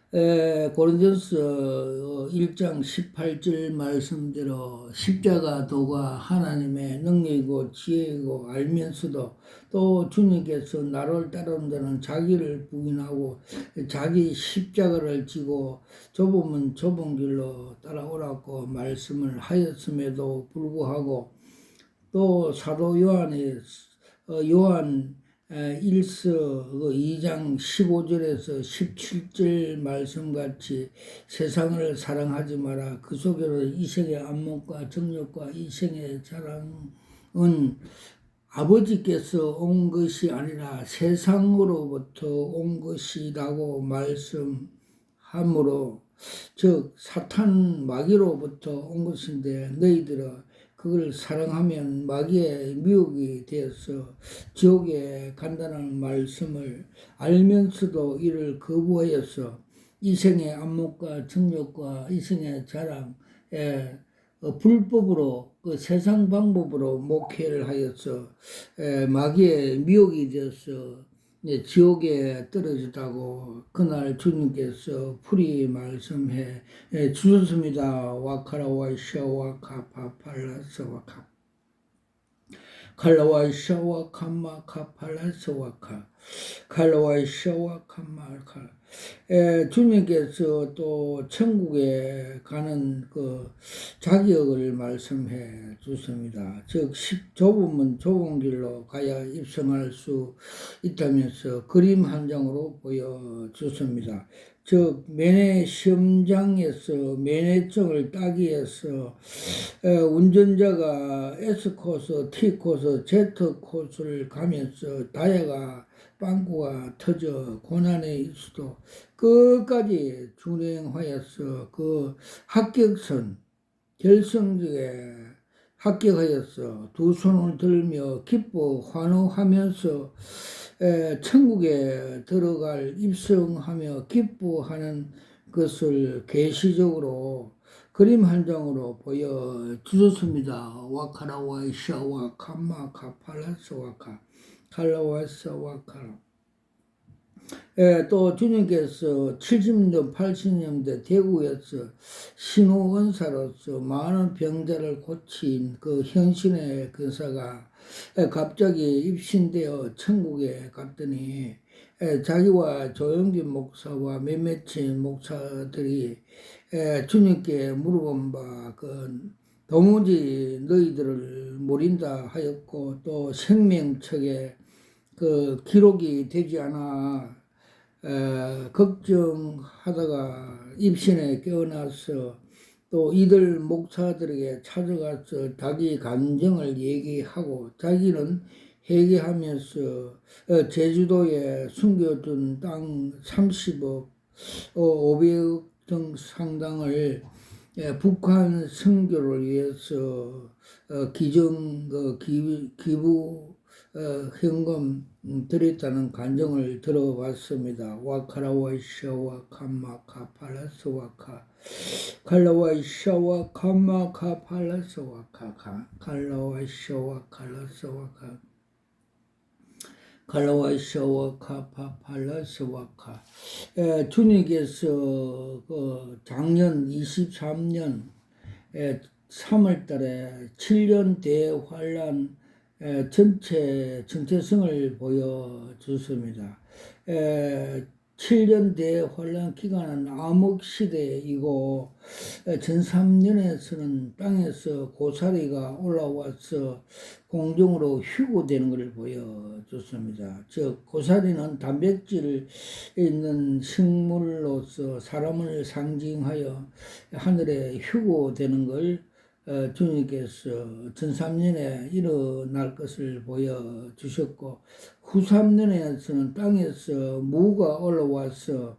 고린도전서 1장 18절 말씀대로 십자가 도가 하나님의 능력이고 지혜이고 알면서도 또 주님께서 나를 따르는 자는 자기를 부인하고 자기 십자가를 지고 좁으면 좁은 길로 따라오라고 말씀을 하였음에도 불구하고 또 사도 요한이 요한 1서 2장 15절에서 17절 말씀같이 세상을 사랑하지 마라. 그 속에로 이생의 안목과 정욕과 이생의 자랑은 아버지께서 온 것이 아니라 세상으로부터 온 것이라고 말씀하므로 즉 사탄 마귀로부터 온 것인데 너희들은 그걸 사랑하면 마귀의 미혹이 되어서 지옥에 간다는 말씀을 알면서도 이를 거부하여서 이생의 안목과 정욕과 이생의 자랑에 불법으로 그 세상 방법으로 목회를 하여서 마귀의 미혹이 되어서 지옥에 떨어졌다고 그날 주님께서 풀이 말씀해 주셨습니다. 와카라와 샤와카 파팔라스와카 칼라와 샤와카마 카팔라스와카 칼라와 샤와카마카 주님께서 또 천국에 가는 그 자격을 말씀해 주십니다. 즉 좁으면 좁은 길로 가야 입성할 수 있다면서 그림 한 장으로 보여주십니다. 즉 면회 시험장에서 면회증을 따기 위해서 운전자가 S코스, T코스, Z코스를 가면서 타이어가 빵꾸가 터져 고난에 있어도 끝까지 준행하여서 그 합격선 결승적에 합격하여서 두 손을 들며 기뻐 환호하면서 천국에 들어갈 입성하며 기뻐하는 것을 계시적으로 그림 한 장으로 보여주셨습니다. 와카라와 샤와 카마 카팔라스와카 칼라와사와카 또 주님께서 70년, 80년대 대구에서 신호원사로서 많은 병자를 고친 그 현신의 근사가 갑자기 입신되어 천국에 갔더니 자기와 조영진 목사와 몇몇이 목사들이 주님께 물어본 바 도무지 너희들을 모른다 하였고 또 생명책에 그 기록이 되지 않아 걱정하다가 입신에 깨어나서 또 이들 목사들에게 찾아가서 자기 감정을 얘기하고 자기는 회개하면서 제주도에 숨겨둔 땅 30억 500억 등 상당을 북한 선교를 위해서 기증 기부 현금 드렸다는 간증을 들어봤습니다. 와카라와이샤와 카마카 팔라스와카 칼라와이샤와 카마카 팔라스와카 칼라와이샤와 칼라스와카 칼라와이샤와 카파 팔라스와카 주님께서 작년 23년 3월달에 7년 대환란 전체 정체성을 보여줬습니다. 7년 대환란 기간은 암흑시대이고 전3년에서는 땅에서 고사리가 올라와서 공중으로 휴고되는 것을 보여줬습니다. 즉 고사리는 단백질 있는 식물로서 사람을 상징하여 하늘에 휴고되는 걸 주님께서 전3년에 일어날 것을 보여주셨고 후3년에서는 땅에서 무가 올라와서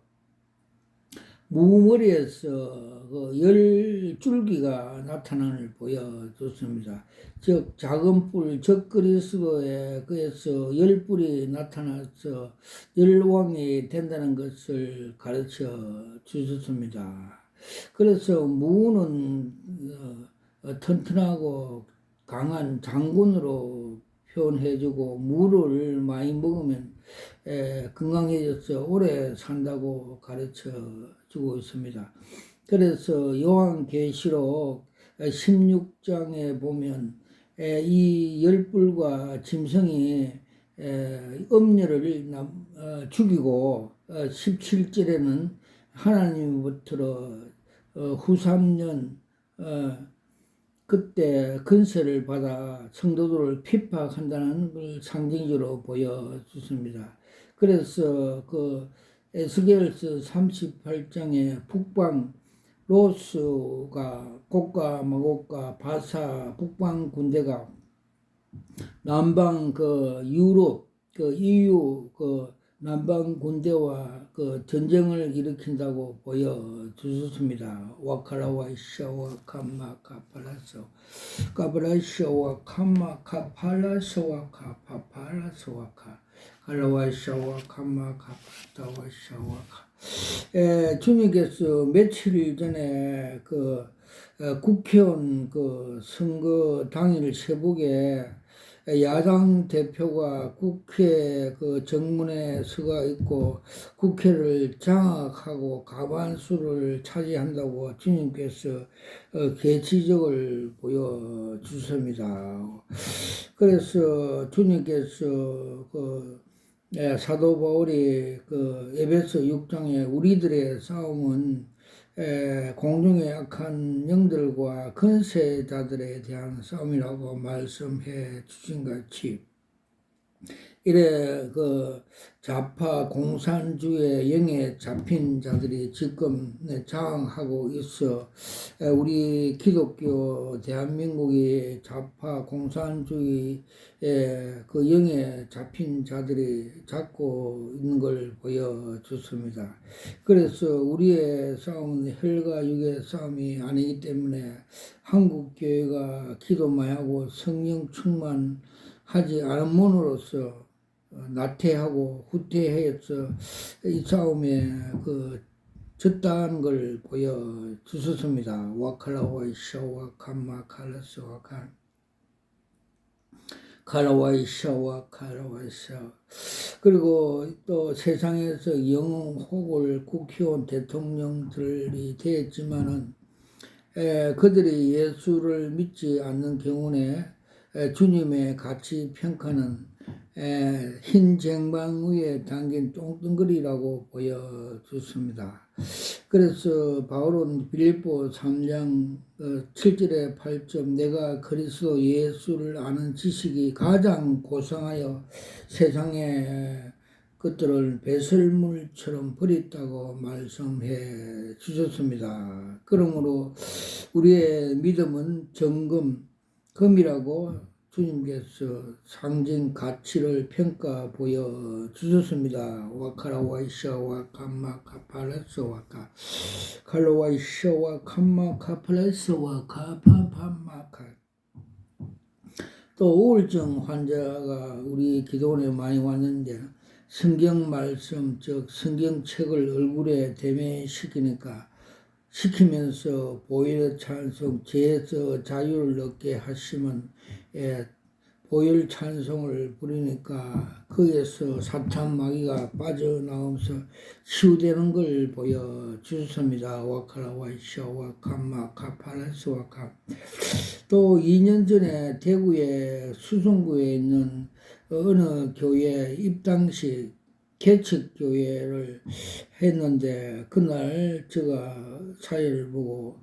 무머리에서 그 열줄기가 나타나는 보여줬습니다. 즉 작은 뿔, 적 그리스도에 그에서 열뿔이 나타나서 열왕이 된다는 것을 가르쳐 주셨습니다. 그래서 무는 튼튼하고 강한 장군으로 표현해주고 물을 많이 먹으면 건강해져서 오래 산다고 가르쳐 주고 있습니다. 그래서 요한계시록 16장에 보면 이 열불과 짐승이 음녀를 죽이고 17절에는 하나님부터 후3년 그때 근세를 받아 성도들을 핍박한다는 걸 상징적으로 보여주습니다. 그래서 그 에스겔서 38장에 북방 로스가 곡과 마곡과 바사 북방 군대가 남방 그 유럽 그 EU 그 남방 군대와 그 전쟁을 일으킨다고 보여주셨습니다. 와카라와 샤와 카마 카팔라소 카브라샤와 카마 카팔라소와 카파팔라소와 카 칼라와 샤와 카마 카파타와 샤와 카 주님께서 며칠 전에 그 국회의원 그 선거 당일 새벽에 야당 대표가 국회 그 정문에 서가 있고 국회를 장악하고 과반수를 차지한다고 주님께서 계시적을 보여주십니다. 그래서 주님께서 그 사도 바울이 그 에베소 6장에 우리들의 싸움은 공중의 악한 영들과 권세자들에 대한 싸움이라고 말씀해 주신 같이 이래 그 좌파 공산주의 영에 잡힌 자들이 지금 장악하고 있어 우리 기독교 대한민국이 좌파 공산주의의 그 영에 잡힌 자들이 잡고 있는 걸 보여줬습니다. 그래서 우리의 싸움은 혈과 육의 싸움이 아니기 때문에 한국 교회가 기도만 하고 성령 충만하지 않음으로써 나태하고 후퇴해서 이 싸움에 그 졌다는 걸 보여주셨습니다. 와칼라와이샤와 캄마 칼라스와 칸 칼라와이샤와 칼라와이샤 그리고 또 세상에서 영웅혹을 국회의원 대통령들이 되었지만은 그들이 예수를 믿지 않는 경우에 주님의 가치 평가는 흰 쟁반 위에 담긴 똥덩거리라고 보여줬습니다. 그래서 바울은 빌립보 3장 7절에 8절 내가 그리스도 예수를 아는 지식이 가장 고상하여 세상의 것들을 배설물처럼 버렸다고 말씀해 주셨습니다. 그러므로 우리의 믿음은 금이라고 주님께서 상징 가치를 평가 보여주셨습니다. 와카라와이샤와 캄마 카팔라스와카 칼로와이샤와 캄마 카팔라스와 카파파마카 또 우울증 환자가 우리 기도원에 많이 왔는데 성경 말씀 즉 성경책을 얼굴에 시키면서 보혈 찬송 죄에서 자유를 얻게 하시면 보혈 찬송을 부르니까 거기에서 사탄 마귀가 빠져나오면서 치유되는 걸 보여주셨습니다. 와카라와이샤와 캄마 카팔라스와카 또 2년 전에 대구의 수성구에 있는 어느 교회 입당식 개척교회를 했는데 그날 제가 사회를 보고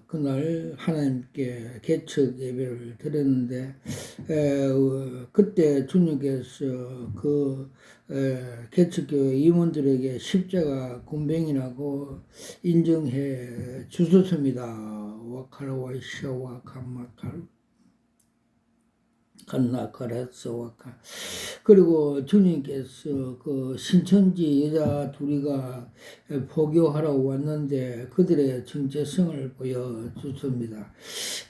그날 하나님께 개척 예배를 드렸는데 그때 주님께서 그 개척교회 임원들에게 십자가 군뱅이라고 인정해 주셨습니다. 와카라와이샤와 캄마칼 간나카라스와카 그리고 주님께서 그 신천지 여자 둘이가 포교하러 왔는데 그들의 정체성을 보여줬습니다.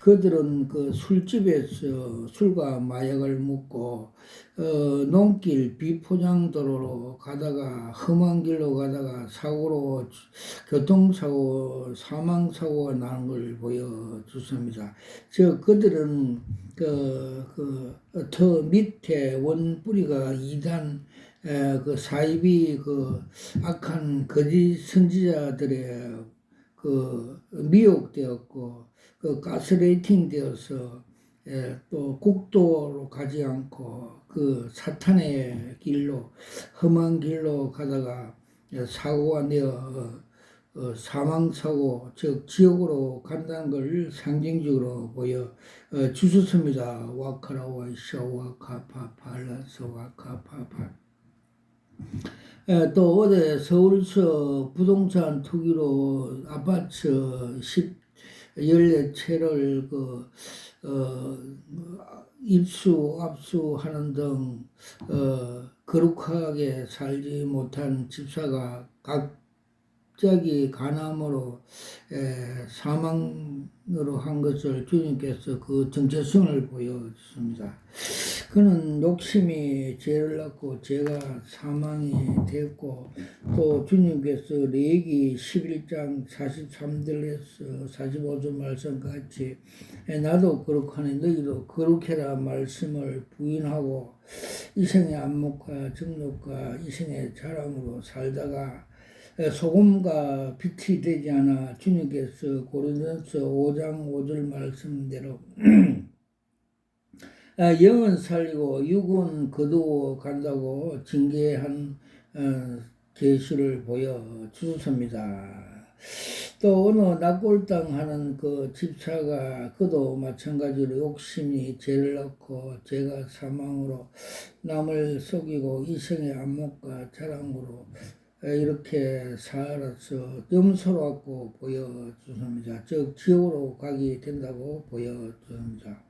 그들은 그 술집에서 술과 마약을 먹고 농길 비포장도로로 가다가 험한 길로 가다가 교통사고 사망사고가 나는 걸 보여주습니다. 그들은 더 밑에 원뿌리가 이단 사이비 악한 거짓 선지자들의 미혹되었고 가스레이팅 되어서 또 국도로 가지 않고 사탄의 길로 험한 길로 가다가 사고가 내어 사망사고 즉 지옥으로 간다는 걸 상징적으로 보여 주셨습니다. 와카라와 샤와카파팔라서 와카파파. 또 어제 서울서 부동산 투기로 아파트 14채를 입수, 압수하는 등 거룩하게 살지 못한 집사가 갑자기 간암으로 사망으로 한 것을 주님께서 그 정체성을 보여줬습니다. 그는 욕심이 죄를 낳고 죄가 사망이 됐고 또 주님께서 레위기 11장 43절에서 45절 말씀같이 나도 거룩하니 너희도 거룩해라 말씀을 부인하고 이생의 안목과 정욕과 이생의 자랑으로 살다가 소금과 빛이 되지 않아 주님께서 고린도전서 5장 5절 말씀대로 영은 살리고 육은 거두어 간다고 징계한 계시를 보여주셨습니다. 또 어느 낙골당하는 그 집사가 그도 마찬가지로 욕심이 죄를 낳고 죄가 사망으로 남을 속이고 이생의 안목과 자랑으로 이렇게 살아서 염소롭고 보여주십니다. 즉 지옥으로 가게 된다고 보여줍니다.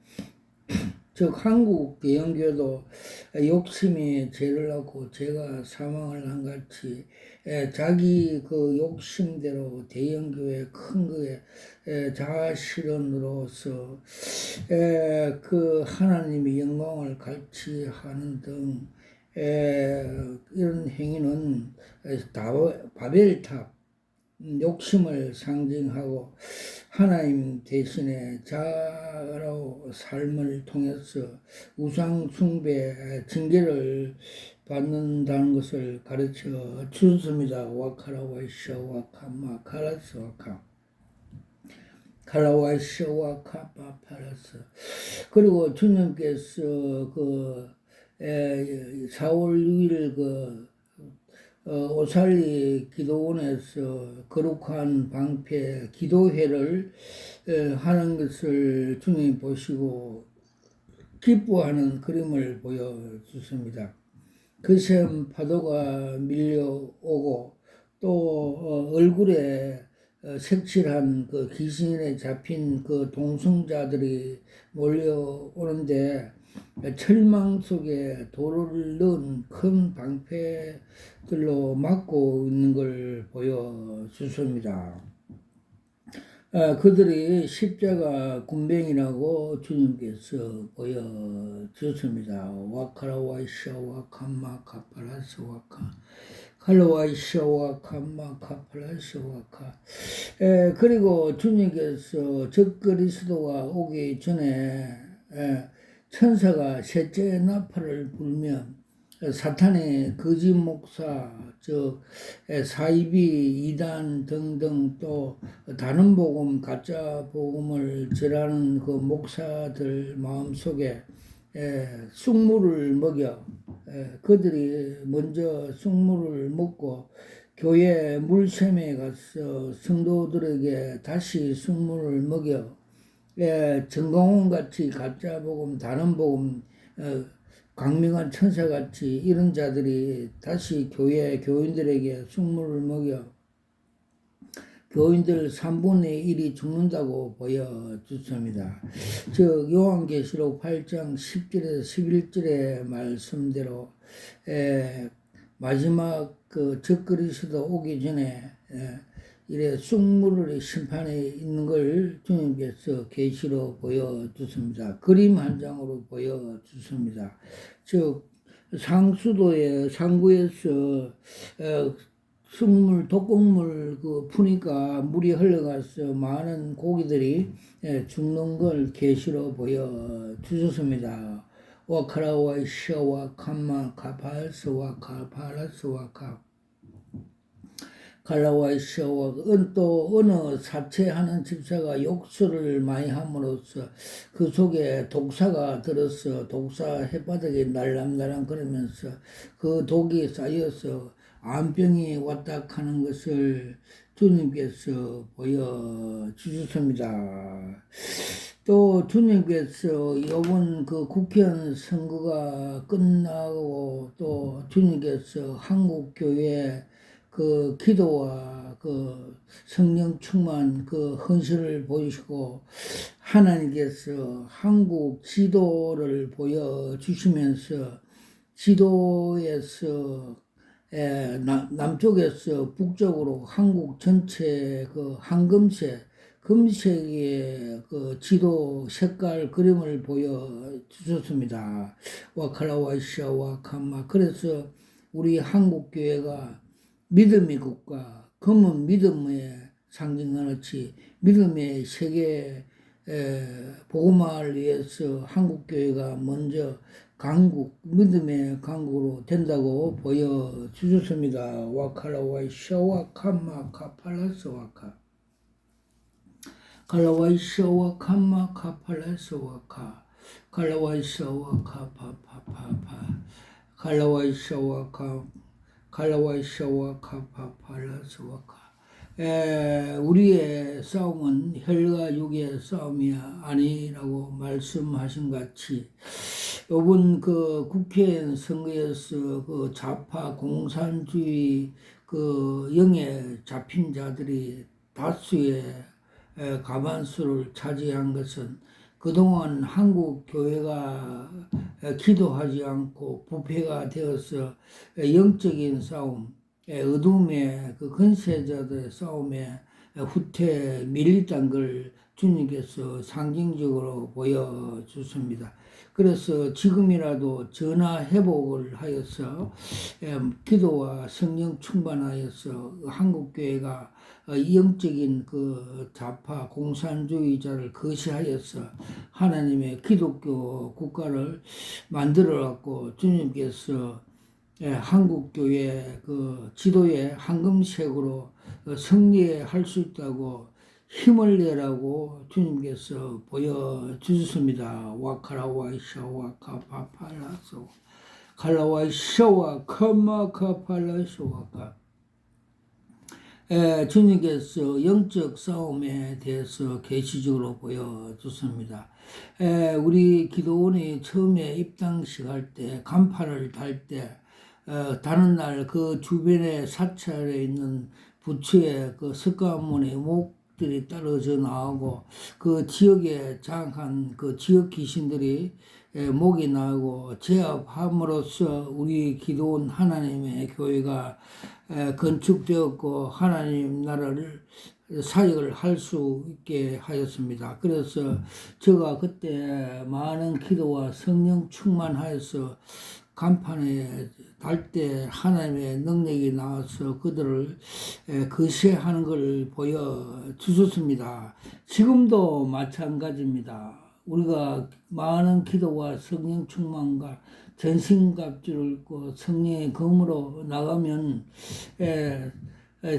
즉 한국 대형교도 욕심이 죄를 낳고 죄가 사망을 한 같이 자기 욕심대로 대형교회 큰 거에 자아실현으로서 하나님의 영광을 갈취하는 등 이런 행위는 바벨탑 욕심을 상징하고 하나님 대신에 자아로 삶을 통해서 우상 숭배 징계를 받는다는 것을 가르쳐 주셨습니다. 와카라와이샤 와카마 카라스 와카 카라와이샤 와카마 파라스. 그리고 주님께서 4월 6일 오살리 기도원에서 거룩한 방패 기도회를 하는 것을 주님 보시고 기뻐하는 그림을 보여주십니다. 거센 파도가 밀려오고 또 얼굴에 색칠한 귀신에 잡힌 동승자들이 몰려오는데 철망 속에 돌을 넣은 큰 방패들로 막고 있는 걸 보여주십니다. 그들이 십자가 군병이라고 주님께서 보여주십니다. 와카라와이샤 와카마 카파라스 와카 칼로와이샤 와카마 카파라스 와카. 그리고 주님께서 적그리스도가 오기 전에 천사가 셋째 나팔을 불며 사탄의 거짓 목사, 즉 사이비, 이단 등등 또 다른 복음, 가짜 복음을 전하는 그 목사들 마음속에 쑥물을 먹여 그들이 먼저 쑥물을 먹고 교회 물샘에 가서 성도들에게 다시 쑥물을 먹여 정광훈같이 가짜 복음, 다른 복음, 광명한 천사같이 이런 자들이 다시 교인들에게 쑥물을 먹여 교인들 3분의 1이 죽는다고 보여주십니다. 즉 요한계시록 8장 10절에서 11절의 말씀대로 마지막 적그리스도 오기 전에 이래 쑥물의 심판에 있는 걸 주님께서 계시로 보여주십니다. 그림 한 장으로 보여주십니다. 즉 상수도에 상구에서 흙물 독극물 푸니까 물이 흘러가서 많은 고기들이 죽는 걸 계시로 보여 주셨습니다. 와카라와 시와 칸마 카팔스와 카팔라스와 카 갈라와 시와 또 어느 사채하는 집사가 욕설을 많이 함으로써 그 속에 독사가 들어서 독사 햇바닥에 날람날람 그러면서 그 독이 쌓여서 암병이 왔다 하는 것을 주님께서 보여주셨습니다. 또 주님께서 이번 그 국회의원 선거가 끝나고 또 주님께서 한국교회 그 기도와 그 성령 충만 그 헌신을 보이시고 하나님께서 한국 지도를 보여주시면서 지도에서 남쪽에서 북쪽으로 한국 전체 그 황금색, 금색의 그 지도 색깔 그림을 보여주셨습니다. 와칼라와시아와 칸마. 그래서 우리 한국교회가 믿음의 국가, 검은 믿음의 상징같이 믿음의 세계 복음화를 위해서 한국교회가 먼저 강국, 믿음의 강국으로 된다고 보여주셨습니다. 와칼라와이 샤와 칸마 카팔라스 와카 칼라와이 샤와 칸마 카팔라스 와카 칼라와이 샤와 카파파파파 칼라와이 샤와 카 칼라와이 샤와 카파팔라스 와카 우리의 싸움은 혈과 육의 싸움이 아니라고 말씀하신 같이 이번 그 국회의원 선거에서 그 좌파 공산주의 그 영에 잡힌 자들이 다수의 과반수를 차지한 것은 그동안 한국 교회가 기도하지 않고 부패가 되어서 영적인 싸움, 어둠의 그 근세자들의 싸움에 후퇴 밀렸던 걸 주님께서 상징적으로 보여주십니다. 그래서 지금이라도 전화 회복을 하여서 기도와 성령 충만하여서 한국교회가 영적인 그 좌파 공산주의자를 거시하여서 하나님의 기독교 국가를 만들어갖고 주님께서 한국교회 그 지도에 황금색으로 승리할 수 있다고 힘을 내라고 주님께서 보여주셨습니다. 와카라와이샤와 카파팔라소 칼라와이샤와 카마카팔라소와카 주님께서 영적 싸움에 대해서 계시적으로 보여줬습니다. 우리 기도원이 처음에 입당식 할 때 간판을 달 때 다른 날 그 주변에 사찰에 있는 부처의 그 석가모니 목들이 떨어져 나오고 그 지역에 장악한 그 지역 귀신들이 목이 나오고 제압함으로써 우리 기도원 하나님의 교회가 건축되었고 하나님 나라를 사역을 할 수 있게 하였습니다. 그래서 제가 그때 많은 기도와 성령 충만하여서 간판에 달 때 하나님의 능력이 나와서 그들을 거시하는 것을 보여주셨습니다. 지금도 마찬가지입니다. 우리가 많은 기도와 성령 충만과 전신갑주를 입고 성령의 검으로 나가면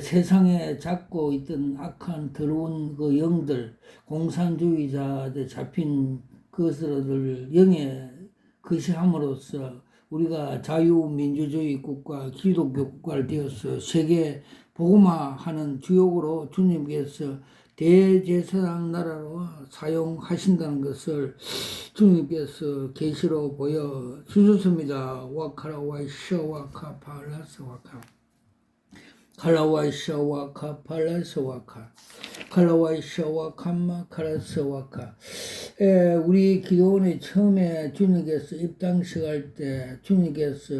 세상에 잡고 있던 악한 더러운 그 영들, 공산주의자들 잡힌 그것들을 영에 거시함으로써 우리가 자유민주주의 국가, 기독교 국가를 되어서 세계 복음화하는 주역으로 주님께서 대제사장 나라로 사용하신다는 것을 주님께서 계시로 보여주셨습니다. 와카라와이샤와카 팔라스와카 칼라와이샤와카 팔라스와카 칼라와이샤와카마 칼라스와카 우리 기도원에 처음에 주님께서 입당식할 때 주님께서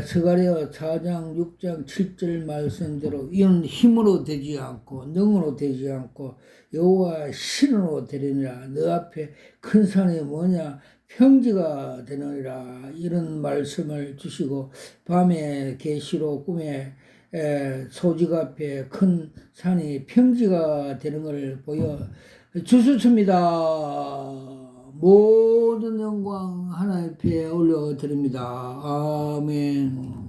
스가랴 4장, 6장, 7절 말씀대로 이는 힘으로 되지 않고 능으로 되지 않고 여호와 신으로 되리니라. 너 앞에 큰 산이 뭐냐? 평지가 되느니라. 이런 말씀을 주시고 밤에 계시로 꿈에 소직 앞에 큰 산이 평지가 되는 것을 보여 주셨습니다. 모든 영광 하나님 앞에 올려드립니다. 아멘.